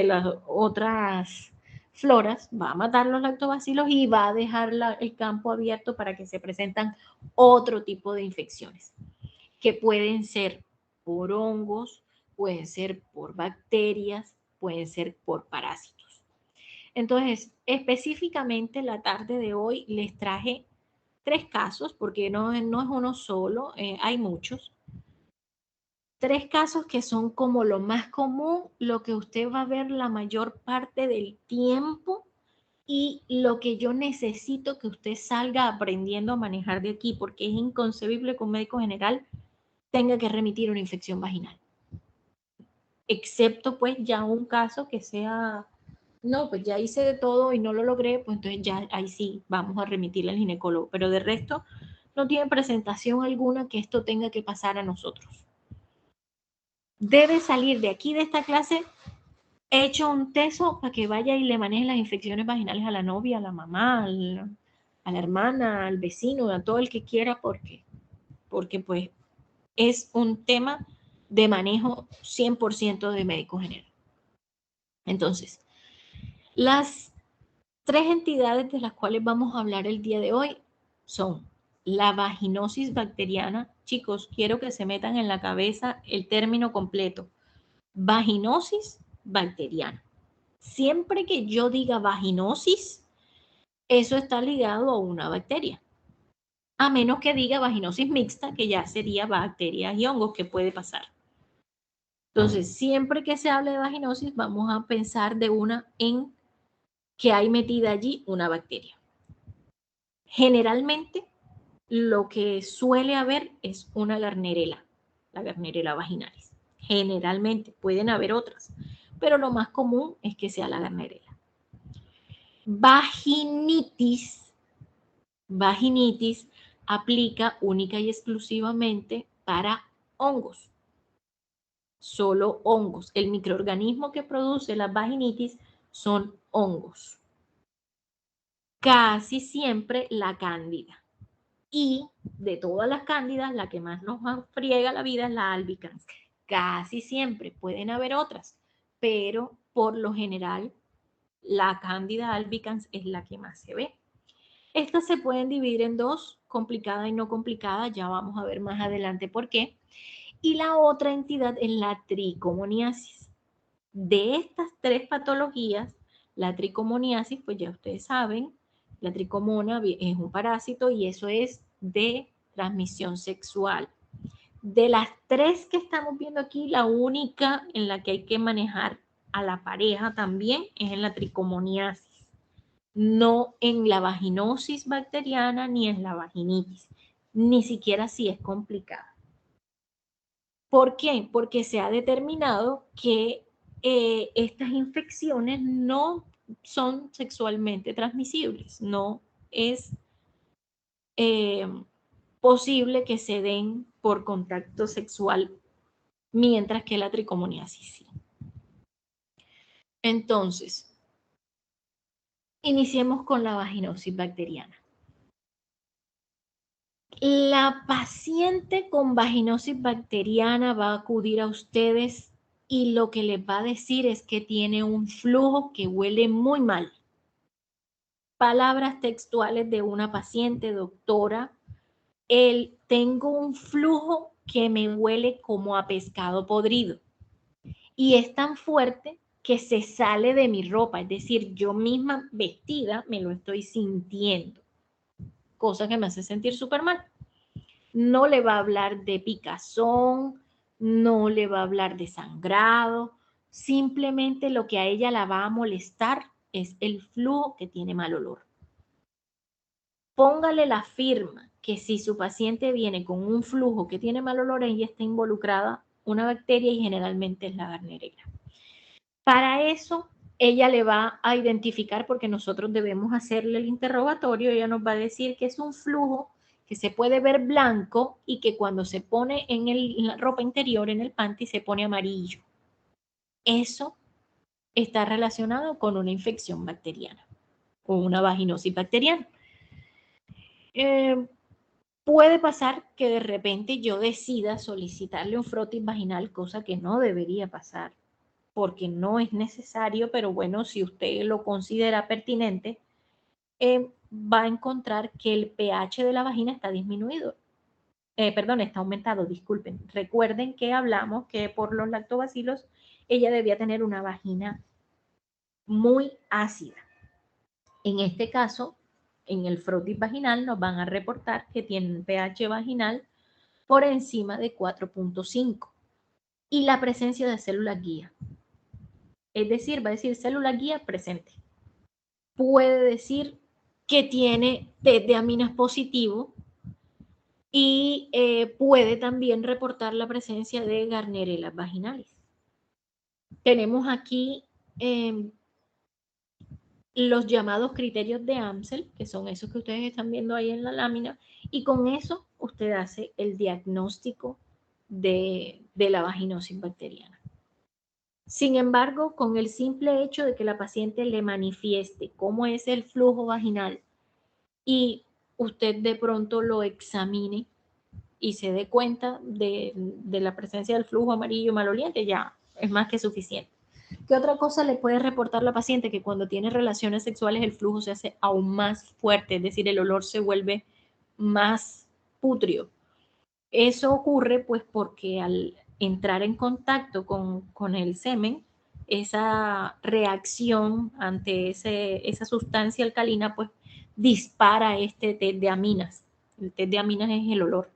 las otras floras, va a matar los lactobacilos y va a dejar el campo abierto para que se presentan otro tipo de infecciones, que pueden ser por hongos, pueden ser por bacterias, pueden ser por parásitos. Entonces, específicamente la tarde de hoy les traje 3 casos, porque no es uno solo, hay muchos. 3 casos que son como lo más común, lo que usted va a ver la mayor parte del tiempo y lo que yo necesito que usted salga aprendiendo a manejar de aquí, porque es inconcebible que un médico general tenga que remitir una infección vaginal. Excepto pues ya un caso que sea, no, pues ya hice de todo y no lo logré, pues entonces ya ahí sí vamos a remitirle al ginecólogo, pero de resto no tiene presentación alguna que esto tenga que pasar a nosotros. Debe salir de aquí de esta clase hecho un teso para que vaya y le maneje las infecciones vaginales a la novia, a la mamá, a la hermana, al vecino, a todo el que quiera, porque pues es un tema de manejo 100% de médico general. Entonces, las 3 entidades de las cuales vamos a hablar el día de hoy son La vaginosis bacteriana, chicos, quiero que se metan en la cabeza el término completo. Vaginosis bacteriana. Siempre que yo diga vaginosis, eso está ligado a una bacteria. A menos que diga vaginosis mixta, que ya sería bacterias y hongos, que puede pasar. Entonces, siempre que se hable de vaginosis, vamos a pensar de una en que hay metida allí una bacteria. Generalmente, lo que suele haber es una Gardnerella, la Gardnerella vaginalis. Generalmente, pueden haber otras, pero lo más común es que sea la Gardnerella. Vaginitis aplica única y exclusivamente para hongos. Solo hongos. El microorganismo que produce la vaginitis son hongos. Casi siempre la cándida. Y de todas las cándidas, la que más nos friega la vida es la albicans. Casi siempre, pueden haber otras, pero por lo general la cándida albicans es la que más se ve. Estas se pueden dividir en dos, complicada y no complicada, ya vamos a ver más adelante por qué. Y la otra entidad es la tricomoniasis. De estas tres patologías, la tricomoniasis, pues ya ustedes saben, la tricomona es un parásito y eso es de transmisión sexual. De las tres que estamos viendo aquí, la única en la que hay que manejar a la pareja también es en la tricomoniasis. No en la vaginosis bacteriana ni en la vaginitis, ni siquiera si es complicada. ¿Por qué? Porque se ha determinado que estas infecciones no son sexualmente transmisibles, no es posible que se den por contacto sexual, mientras que la tricomoniasis sí. Entonces, iniciemos con la vaginosis bacteriana. La paciente con vaginosis bacteriana va a acudir a ustedes y lo que les va a decir es que tiene un flujo que huele muy mal. Palabras textuales de una paciente, doctora, tengo un flujo que me huele como a pescado podrido y es tan fuerte que se sale de mi ropa, es decir, yo misma vestida me lo estoy sintiendo, cosa que me hace sentir súper mal. No le va a hablar de picazón, no le va a hablar de sangrado, simplemente lo que a ella la va a molestar es el flujo que tiene mal olor. Póngale la firma que si su paciente viene con un flujo que tiene mal olor, ella está involucrada una bacteria y generalmente es la Gardnerella. Para eso, ella le va a identificar, porque nosotros debemos hacerle el interrogatorio, ella nos va a decir que es un flujo que se puede ver blanco y que cuando se pone en la ropa interior, en el panty, se pone amarillo. Eso está relacionado con una infección bacteriana o una vaginosis bacteriana. Puede pasar que de repente yo decida solicitarle un frotis vaginal, cosa que no debería pasar, porque no es necesario, pero bueno, si usted lo considera pertinente, va a encontrar que el pH de la vagina está disminuido. Está aumentado, disculpen. Recuerden que hablamos que por los lactobacilos ella debía tener una vagina muy ácida. En este caso, en el frotis vaginal nos van a reportar que tiene un pH vaginal por encima de 4.5 y la presencia de células guía. Es decir, va a decir célula guía presente. Puede decir que tiene test de aminas positivo y puede también reportar la presencia de Gardnerella vaginalis. Tenemos aquí los llamados criterios de Amsel, que son esos que ustedes están viendo ahí en la lámina, y con eso usted hace el diagnóstico de la vaginosis bacteriana. Sin embargo, con el simple hecho de que la paciente le manifieste cómo es el flujo vaginal y usted de pronto lo examine y se dé cuenta de la presencia del flujo amarillo maloliente, ya es más que suficiente. ¿Qué otra cosa le puede reportar la paciente? Que cuando tiene relaciones sexuales el flujo se hace aún más fuerte, es decir, el olor se vuelve más pútreo. Eso ocurre pues porque al entrar en contacto con el semen, esa reacción ante esa sustancia alcalina pues dispara este test de aminas. El test de aminas es el olor.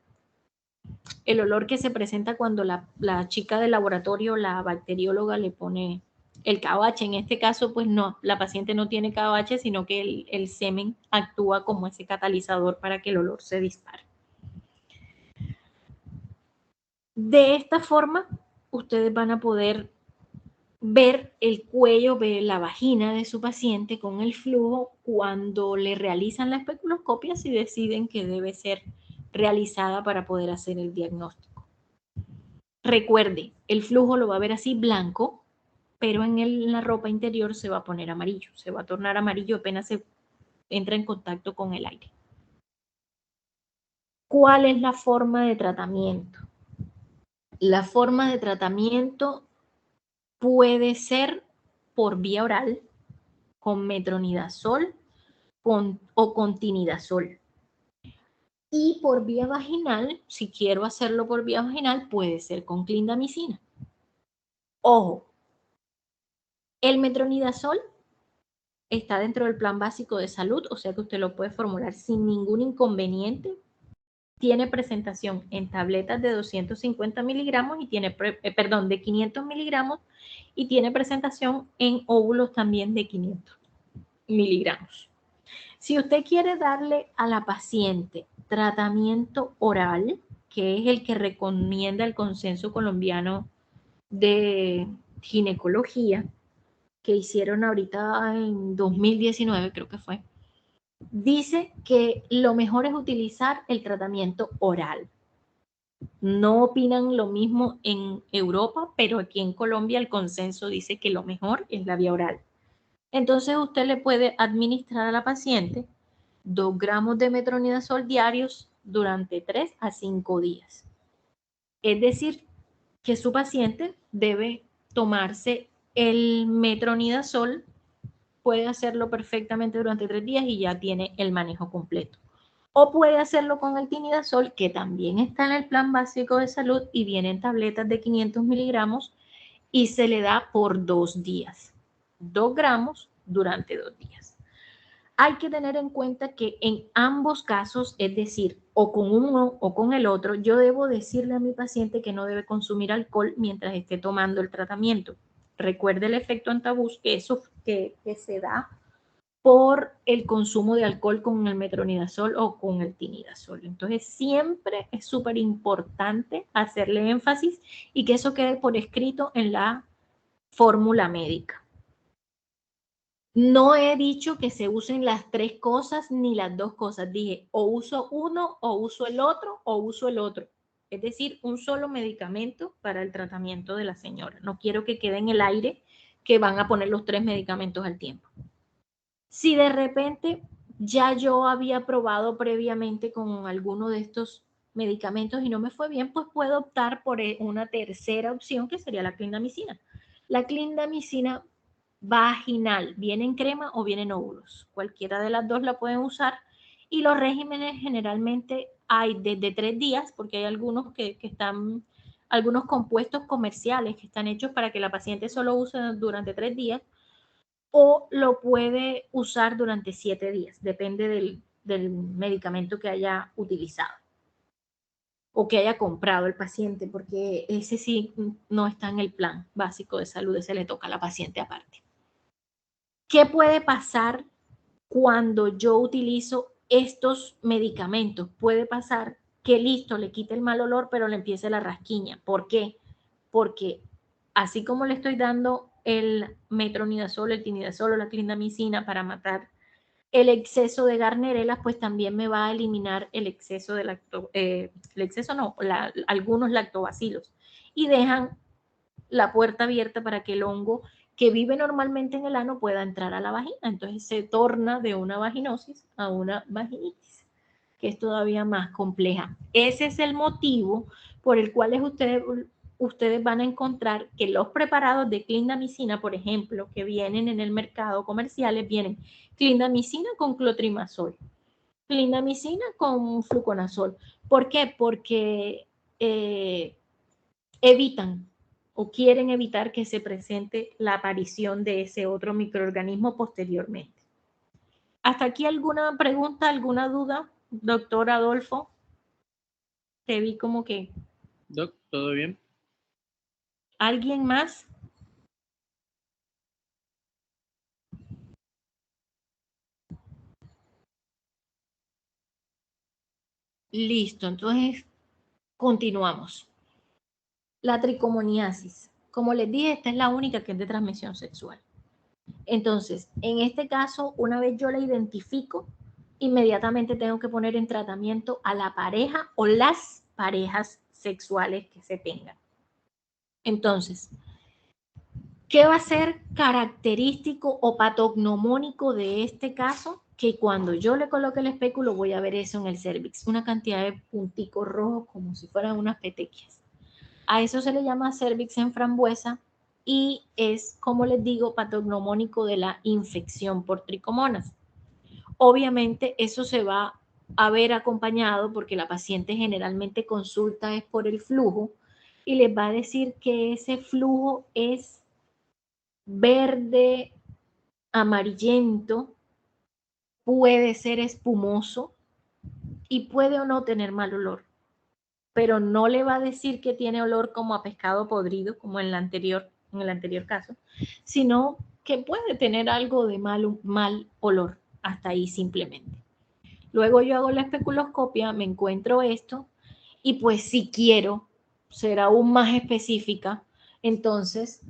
El olor que se presenta cuando la chica del laboratorio, la bacterióloga, le pone el KOH. En este caso, pues no, la paciente no tiene KOH, sino que el semen actúa como ese catalizador para que el olor se dispare. De esta forma, ustedes van a poder ver el cuello, ver la vagina de su paciente con el flujo cuando le realizan la especuloscopia si deciden que debe ser realizada para poder hacer el diagnóstico. Recuerde, el flujo lo va a ver así blanco, pero en la ropa interior se va a poner amarillo, se va a tornar amarillo apenas se entra en contacto con el aire. ¿Cuál es la forma de tratamiento? La forma de tratamiento puede ser por vía oral, con metronidazol o con tinidazol. Y por vía vaginal, si quiero hacerlo por vía vaginal, puede ser con clindamicina. Ojo, el metronidazol está dentro del plan básico de salud, o sea que usted lo puede formular sin ningún inconveniente. Tiene presentación en tabletas de 250 miligramos y tiene, de 500 miligramos y tiene presentación en óvulos también de 500 miligramos. Si usted quiere darle a la paciente tratamiento oral, que es el que recomienda el Consenso Colombiano de Ginecología, que hicieron ahorita en 2019, creo que fue, dice que lo mejor es utilizar el tratamiento oral. No opinan lo mismo en Europa, pero aquí en Colombia el consenso dice que lo mejor es la vía oral. Entonces usted le puede administrar a la paciente 2 gramos de metronidazol diarios durante 3 a 5 días. Es decir, que su paciente debe tomarse el metronidazol, puede hacerlo perfectamente durante 3 días y ya tiene el manejo completo. O puede hacerlo con el tinidazol, que también está en el plan básico de salud y viene en tabletas de 500 miligramos y se le da por 2 días. 2 gramos durante 2 días. Hay que tener en cuenta que en ambos casos, es decir, o con uno o con el otro, yo debo decirle a mi paciente que no debe consumir alcohol mientras esté tomando el tratamiento. Recuerde el efecto antabús que se da por el consumo de alcohol con el metronidazol o con el tinidazol. Entonces, siempre es súper importante hacerle énfasis y que eso quede por escrito en la fórmula médica. No he dicho que se usen las 3 cosas ni las 2 cosas. Dije, o uso uno, o uso el otro, o uso el otro. Es decir, un solo medicamento para el tratamiento de la señora. No quiero que quede en el aire que van a poner los 3 medicamentos al tiempo. Si de repente ya yo había probado previamente con alguno de estos medicamentos y no me fue bien, pues puedo optar por una tercera opción que sería la clindamicina. La clindamicina vaginal, viene en crema o viene en óvulos. Cualquiera de las dos la pueden usar y los regímenes generalmente hay desde 3 días, porque hay algunos que están, algunos compuestos comerciales que están hechos para que la paciente solo use durante 3 días, o lo puede usar durante 7 días, depende del medicamento que haya utilizado o que haya comprado el paciente, porque ese sí no está en el plan básico de salud, ese le toca a la paciente aparte. ¿Qué puede pasar cuando yo utilizo estos medicamentos? Puede pasar que listo, le quite el mal olor, pero le empiece la rasquiña. ¿Por qué? Porque así como le estoy dando el metronidazol, el tinidazol o la clindamicina para matar el exceso de Gardnerella, pues también me va a eliminar el exceso de algunos lactobacilos y dejan la puerta abierta para que el hongo que vive normalmente en el ano pueda entrar a la vagina. Entonces se torna de una vaginosis a una vaginitis, que es todavía más compleja. Ese es el motivo por el cual ustedes van a encontrar que los preparados de clindamicina, por ejemplo, que vienen en el mercado comerciales, vienen clindamicina con clotrimazol, clindamicina con fluconazol. ¿Por qué? Porque evitan o quieren evitar que se presente la aparición de ese otro microorganismo posteriormente. ¿Hasta aquí alguna pregunta, alguna duda, doctor Adolfo? Te vi como que... Doc, ¿todo bien? ¿Alguien más? Listo, entonces continuamos. La tricomoniasis. Como les dije, esta es la única que es de transmisión sexual. Entonces, en este caso, una vez yo la identifico, inmediatamente tengo que poner en tratamiento a la pareja o las parejas sexuales que se tengan. Entonces, ¿qué va a ser característico o patognomónico de este caso? Que cuando yo le coloque el espéculo voy a ver eso en el cervix, una cantidad de punticos rojos como si fueran unas petequias. A eso se le llama cervix en frambuesa y es, como les digo, patognomónico de la infección por tricomonas. Obviamente eso se va a ver acompañado porque la paciente generalmente consulta es por el flujo y les va a decir que ese flujo es verde, amarillento, puede ser espumoso y puede o no tener mal olor, pero no le va a decir que tiene olor como a pescado podrido, como en el anterior caso, sino que puede tener algo de mal olor, hasta ahí simplemente. Luego yo hago la especuloscopia, me encuentro esto y pues si quiero ser aún más específica, entonces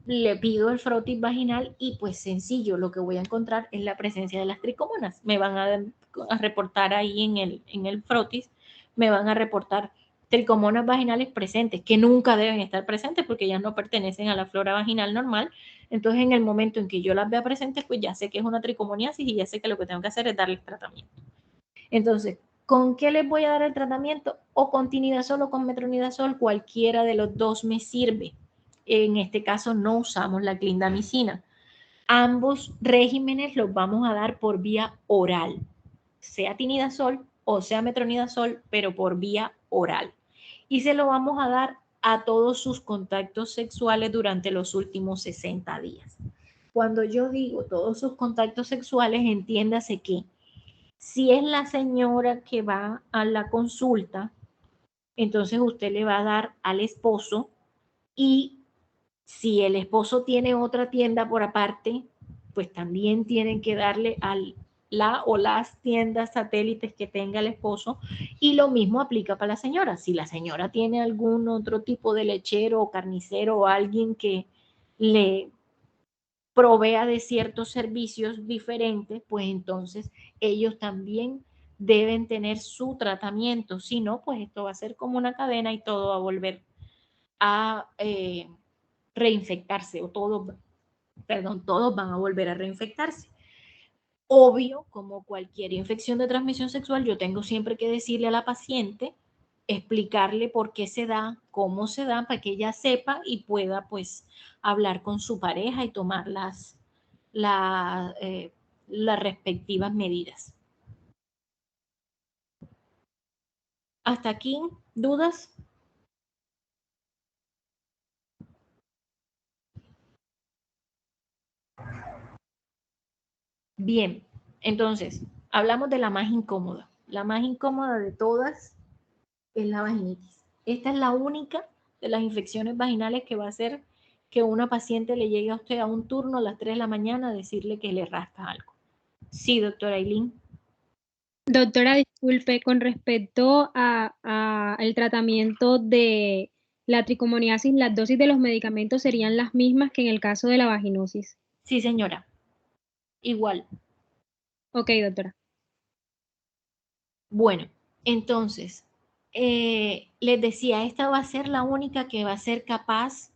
le pido el frotis vaginal y pues sencillo, lo que voy a encontrar es la presencia de las tricomonas. Me van a reportar ahí en el frotis, me van a reportar tricomonas vaginales presentes, que nunca deben estar presentes porque ellas no pertenecen a la flora vaginal normal. Entonces, en el momento en que yo las vea presentes, pues ya sé que es una tricomoniasis y ya sé que lo que tengo que hacer es darles tratamiento. Entonces, ¿con qué les voy a dar el tratamiento? O con tinidazol o con metronidazol, cualquiera de los dos me sirve. En este caso no usamos la clindamicina. Ambos regímenes los vamos a dar por vía oral, sea tinidazol o sea metronidazol, pero por vía oral. Y se lo vamos a dar a todos sus contactos sexuales durante los últimos 60 días. Cuando yo digo todos sus contactos sexuales, entiéndase que si es la señora que va a la consulta, entonces usted le va a dar al esposo y si el esposo tiene otra tienda por aparte, pues también tienen que darle a la o las tiendas satélites que tenga el esposo y lo mismo aplica para la señora. Si la señora tiene algún otro tipo de lechero o carnicero o alguien que le provea de ciertos servicios diferentes, pues entonces ellos también deben tener su tratamiento. Si no, pues esto va a ser como una cadena y todo va a volver a reinfectarse o todos van a volver a reinfectarse. Obvio, como cualquier infección de transmisión sexual, yo tengo siempre que decirle a la paciente, explicarle por qué se da, cómo se da, para que ella sepa y pueda pues hablar con su pareja y tomar las respectivas medidas. ¿Hasta aquí dudas? Bien, entonces, hablamos de la más incómoda. La más incómoda de todas es la vaginitis. Esta es la única de las infecciones vaginales que va a hacer que una paciente le llegue a usted a un turno a las 3 de la mañana a decirle que le rasca algo. Sí, doctora Aileen. Doctora, disculpe, con respecto a el tratamiento de la tricomoniasis, las dosis de los medicamentos serían las mismas que en el caso de la vaginosis. Sí, señora. Igual. Ok, doctora. Bueno, entonces, les decía, esta va a ser la única que va a ser capaz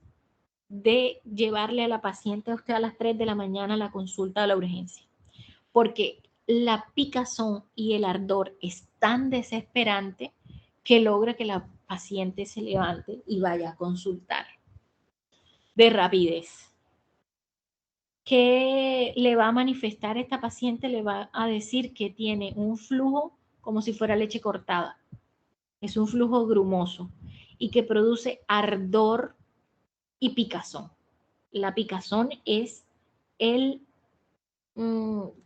de llevarle a la paciente a usted a las 3 de la mañana a la consulta a la urgencia. Porque la picazón y el ardor es tan desesperante que logra que la paciente se levante y vaya a consultar de rapidez. ¿Qué le va a manifestar esta paciente? Le va a decir que tiene un flujo como si fuera leche cortada. Es un flujo grumoso y que produce ardor y picazón. La picazón es el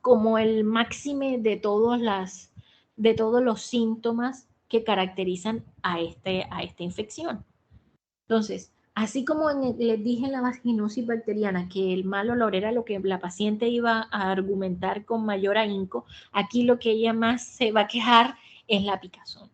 como el máxime de todos los síntomas que caracterizan a esta infección. Entonces, así como les dije en la vaginosis bacteriana que el mal olor era lo que la paciente iba a argumentar con mayor ahínco, aquí lo que ella más se va a quejar es la picazón.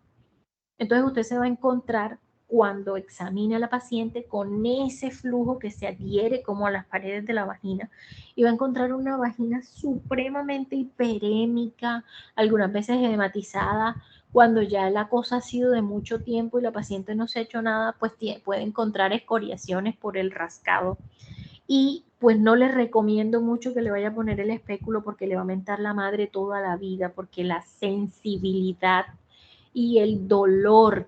Entonces usted se va a encontrar cuando examina a la paciente con ese flujo que se adhiere como a las paredes de la vagina y va a encontrar una vagina supremamente hiperémica, algunas veces edematizada. Cuando ya la cosa ha sido de mucho tiempo y la paciente no se ha hecho nada, pues puede encontrar escoriaciones por el rascado. Y pues no le recomiendo mucho que le vaya a poner el espéculo porque le va a mentar la madre toda la vida, porque la sensibilidad y el dolor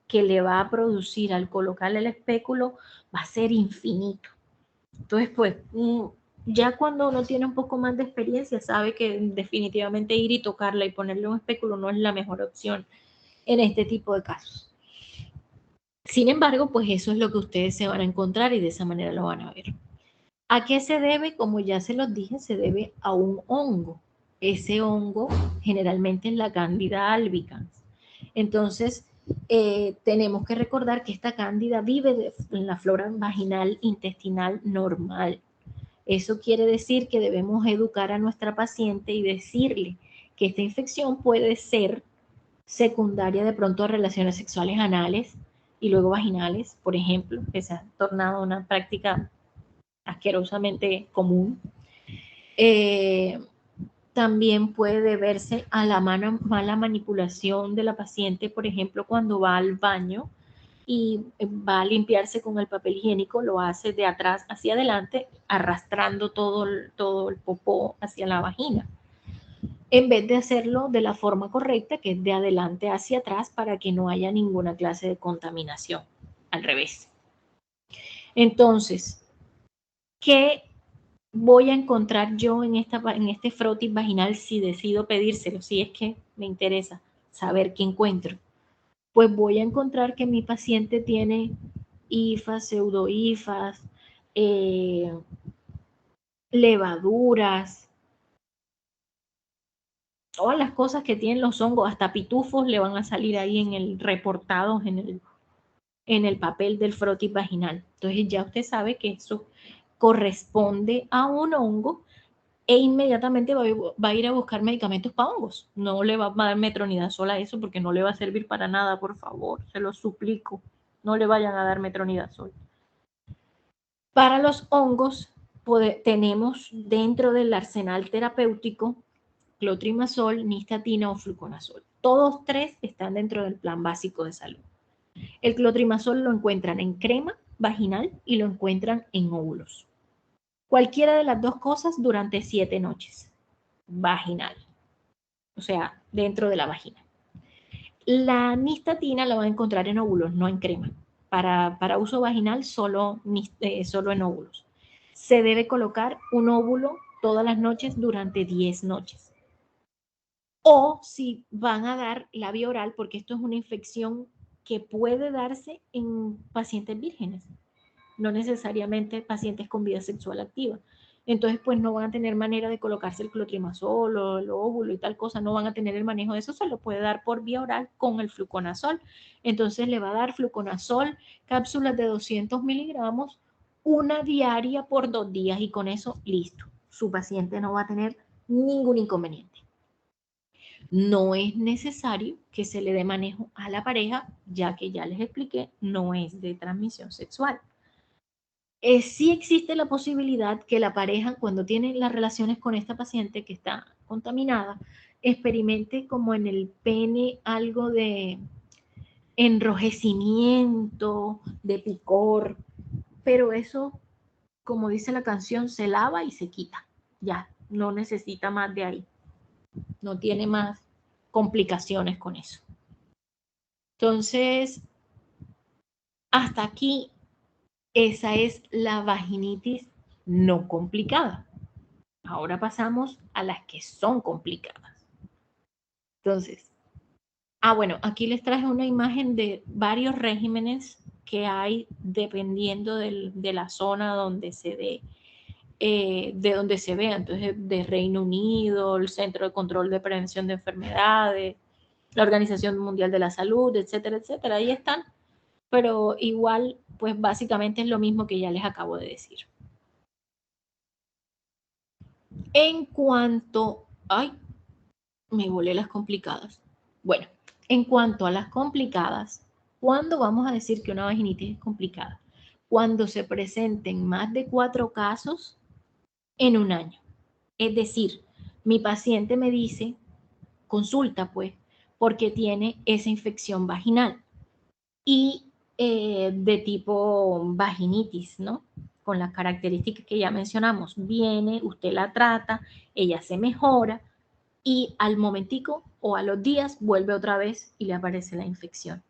que le va a producir al colocarle el espéculo va a ser infinito. Entonces, pues, ya cuando uno tiene un poco más de experiencia, sabe que definitivamente ir y tocarla y ponerle un espéculo no es la mejor opción en este tipo de casos. Sin embargo, pues eso es lo que ustedes se van a encontrar y de esa manera lo van a ver. ¿A qué se debe? Como ya se los dije, se debe a un hongo. Ese hongo generalmente es la Candida albicans. Entonces, tenemos que recordar que esta cándida vive en la flora vaginal intestinal normal. Eso quiere decir que debemos educar a nuestra paciente y decirle que esta infección puede ser secundaria de pronto a relaciones sexuales anales y luego vaginales, por ejemplo, que se ha tornado una práctica asquerosamente común. También puede deberse a la mala manipulación de la paciente, por ejemplo, cuando va al baño y va a limpiarse con el papel higiénico, lo hace de atrás hacia adelante, arrastrando todo el popó hacia la vagina, en vez de hacerlo de la forma correcta, que es de adelante hacia atrás, para que no haya ninguna clase de contaminación, al revés. Entonces, ¿qué voy a encontrar yo en este frotis vaginal si decido pedírselo? Si es que me interesa saber qué encuentro. Pues voy a encontrar que mi paciente tiene hifas, pseudohifas, levaduras, todas las cosas que tienen los hongos, hasta pitufos le van a salir ahí reportados en el papel del frotis vaginal. Entonces ya usted sabe que eso corresponde a un hongo e inmediatamente va a ir a buscar medicamentos para hongos. No le va a dar metronidazol a eso porque no le va a servir para nada, por favor, se lo suplico. No le vayan a dar metronidazol. Para los hongos tenemos dentro del arsenal terapéutico clotrimazol, nistatina o fluconazol. Todos tres están dentro del plan básico de salud. El clotrimazol lo encuentran en crema vaginal y lo encuentran en óvulos. Cualquiera de las dos cosas durante 7 noches. Vaginal. O sea, dentro de la vagina. La nistatina la van a encontrar en óvulos, no en crema. Para uso vaginal, solo en óvulos. Se debe colocar un óvulo todas las noches durante 10 noches. O si van a dar la vía oral, porque esto es una infección que puede darse en pacientes vírgenes, no necesariamente pacientes con vida sexual activa. Entonces, pues no van a tener manera de colocarse el clotrimazol o el óvulo y tal cosa, no van a tener el manejo de eso, se lo puede dar por vía oral con el fluconazol. Entonces le va a dar fluconazol, cápsulas de 200 miligramos, una diaria por 2 días y con eso, listo. Su paciente no va a tener ningún inconveniente. No es necesario que se le dé manejo a la pareja, ya que ya les expliqué, no es de transmisión sexual. Sí existe la posibilidad que la pareja, cuando tiene las relaciones con esta paciente que está contaminada, experimente como en el pene algo de enrojecimiento, de picor, pero eso, como dice la canción, se lava y se quita. Ya, no necesita más de ahí. No tiene más complicaciones con eso. Entonces, hasta aquí, esa es la vaginitis no complicada. Ahora pasamos a las que son complicadas. Entonces, bueno, aquí les traje una imagen de varios regímenes que hay dependiendo de la zona donde se ve, de donde se vea. Entonces, de Reino Unido, el Centro de Control de Prevención de Enfermedades, la Organización Mundial de la Salud, etcétera, etcétera. Ahí están. Pero igual, pues básicamente es lo mismo que ya les acabo de decir. En cuanto, me volé las complicadas. Bueno, en cuanto a las complicadas, ¿cuándo vamos a decir que una vaginitis es complicada? Cuando se presenten más de 4 casos en un año. Es decir, mi paciente me dice, consulta pues, porque tiene esa infección vaginal y de tipo vaginitis, ¿no? Con las características que ya mencionamos. Viene, usted la trata, ella se mejora y al momentico o a los días vuelve otra vez y le aparece la infección.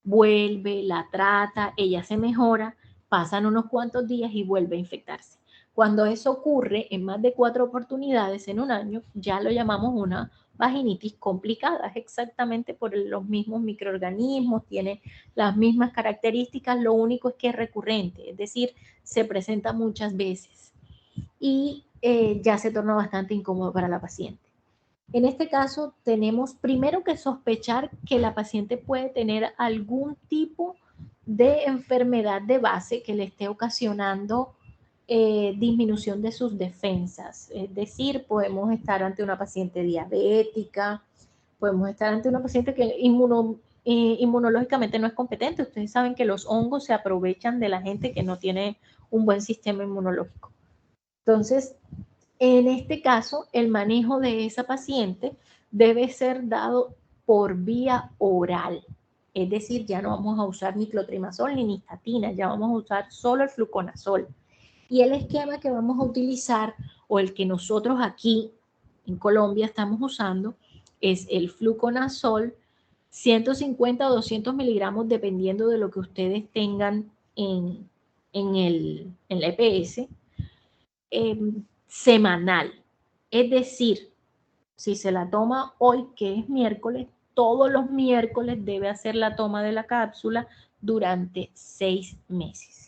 Vuelve, la trata, ella se mejora, pasan unos cuantos días y vuelve a infectarse. Cuando eso ocurre en más de 4 oportunidades en un año, ya lo llamamos una vaginitis complicada. Es exactamente por los mismos microorganismos, tiene las mismas características, lo único es que es recurrente, es decir, se presenta muchas veces y ya se torna bastante incómodo para la paciente. En este caso, tenemos primero que sospechar que la paciente puede tener algún tipo de enfermedad de base que le esté ocasionando disminución de sus defensas. Es decir, podemos estar ante una paciente diabética, podemos estar ante una paciente que inmunológicamente no es competente. Ustedes saben que los hongos se aprovechan de la gente que no tiene un buen sistema inmunológico. Entonces, en este caso, el manejo de esa paciente debe ser dado por vía oral. Es decir, ya no vamos a usar ni clotrimazol ni nistatina, ya vamos a usar solo el fluconazol. Y el esquema que vamos a utilizar, o el que nosotros aquí en Colombia estamos usando, es el fluconazol, 150 o 200 miligramos, dependiendo de lo que ustedes tengan en la EPS, semanal. Es decir, si se la toma hoy, que es miércoles, todos los miércoles debe hacer la toma de la cápsula durante 6 meses.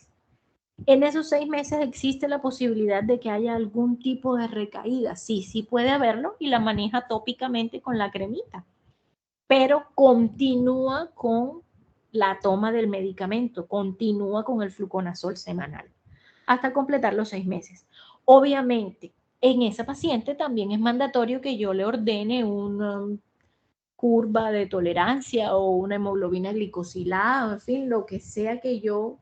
En esos 6 meses existe la posibilidad de que haya algún tipo de recaída. Sí puede haberlo y la maneja tópicamente con la cremita, pero continúa con la toma del medicamento, continúa con el fluconazol semanal hasta completar los 6 meses. Obviamente, en esa paciente también es mandatorio que yo le ordene una curva de tolerancia o una hemoglobina glicosilada, en fin, lo que sea que yo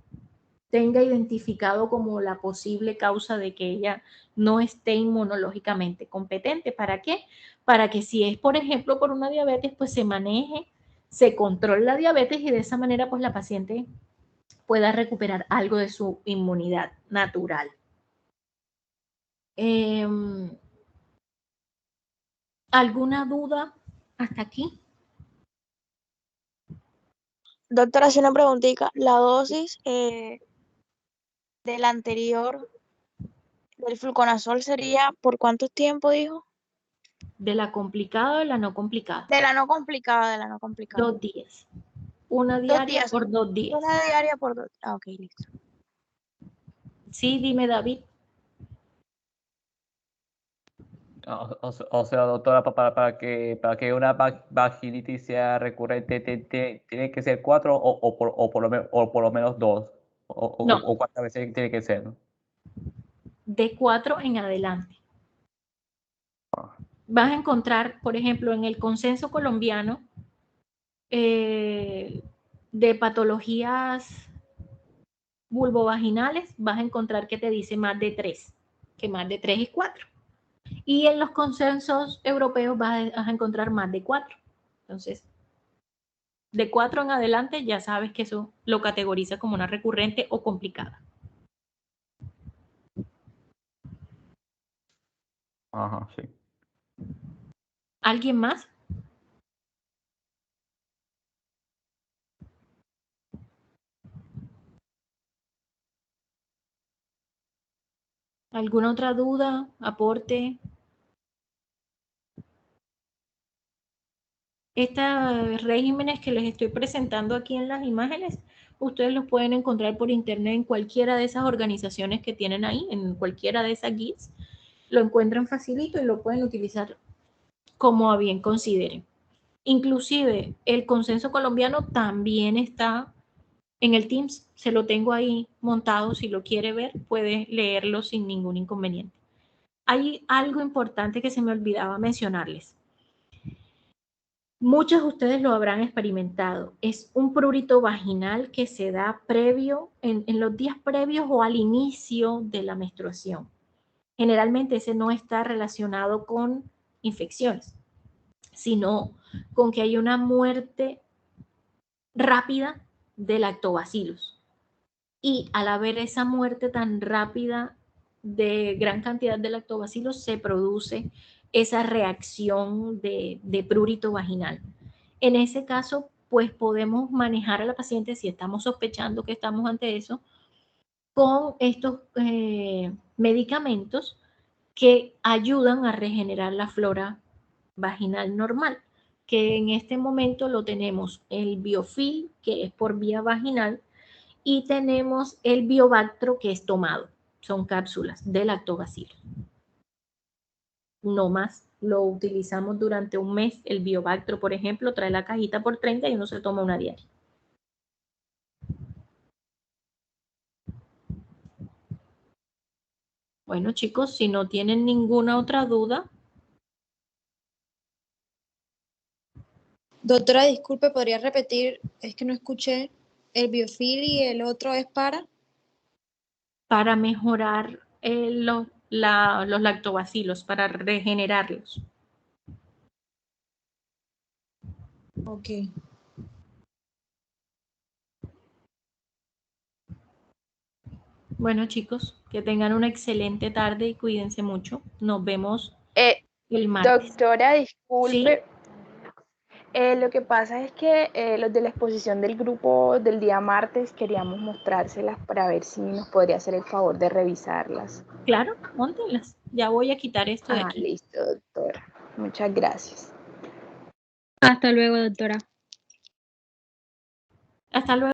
tenga identificado como la posible causa de que ella no esté inmunológicamente competente. ¿Para qué? Para que si es, por ejemplo, por una diabetes, pues se maneje, se controle la diabetes y de esa manera pues la paciente pueda recuperar algo de su inmunidad natural. ¿Alguna duda hasta aquí? Doctora, hace una preguntita. La dosis del anterior, del fluconazol, sería ¿por cuánto tiempo dijo? ¿De la complicada o de la no complicada? De la no complicada, de la no complicada. 2 días. Una 2 diaria días. por 2 días. Una diaria por 2. Ah, ok, listo. Sí, dime, David. O sea, doctora, para que una vaginitis sea recurrente, ¿tiene que ser 4 o por lo menos 2? No, ¿O cuántas veces tiene que ser? de 4 en adelante. Vas a encontrar, por ejemplo, en el consenso colombiano de patologías vulvovaginales, vas a encontrar que te dice más de 3, que más de 3 es 4. Y en los consensos europeos vas a encontrar más de 4. Entonces, de 4 en adelante ya sabes que eso lo categoriza como una recurrente o complicada. Ajá, sí. ¿Alguien más? ¿Alguna otra duda, aporte? Estos regímenes que les estoy presentando aquí en las imágenes, ustedes los pueden encontrar por internet en cualquiera de esas organizaciones que tienen ahí, en cualquiera de esas guías. Lo encuentran facilito y lo pueden utilizar como a bien consideren. Inclusive el consenso colombiano también está en el Teams, se lo tengo ahí montado, si lo quiere ver puede leerlo sin ningún inconveniente. Hay algo importante que se me olvidaba mencionarles. Muchos de ustedes lo habrán experimentado. Es un prurito vaginal que se da previo, en los días previos o al inicio de la menstruación. Generalmente ese no está relacionado con infecciones, sino con que hay una muerte rápida de lactobacillus. Y al haber esa muerte tan rápida de gran cantidad de lactobacillus, se produce esa reacción de prurito vaginal. En ese caso, pues podemos manejar a la paciente, si estamos sospechando que estamos ante eso, con estos medicamentos que ayudan a regenerar la flora vaginal normal, que en este momento lo tenemos el Biofil, que es por vía vaginal, y tenemos el Biobactro, que es tomado, son cápsulas de lactobacillus. No más, lo utilizamos durante un mes. El Biobactro, por ejemplo, trae la cajita por 30 y uno se toma una diaria. Bueno, chicos, si no tienen ninguna otra duda. Doctora, disculpe, ¿podría repetir? Es que no escuché. ¿El Biofil y el otro es para? Para mejorar los lactobacilos, para regenerarlos. Ok. Bueno, chicos, que tengan una excelente tarde y cuídense mucho. Nos vemos el martes. Doctora, disculpe. ¿Sí? Lo que pasa es que los de la exposición del grupo del día martes queríamos mostrárselas para ver si nos podría hacer el favor de revisarlas. Claro, móntenlas. Ya voy a quitar esto de aquí. Listo, doctora. Muchas gracias. Hasta luego, doctora. Hasta luego.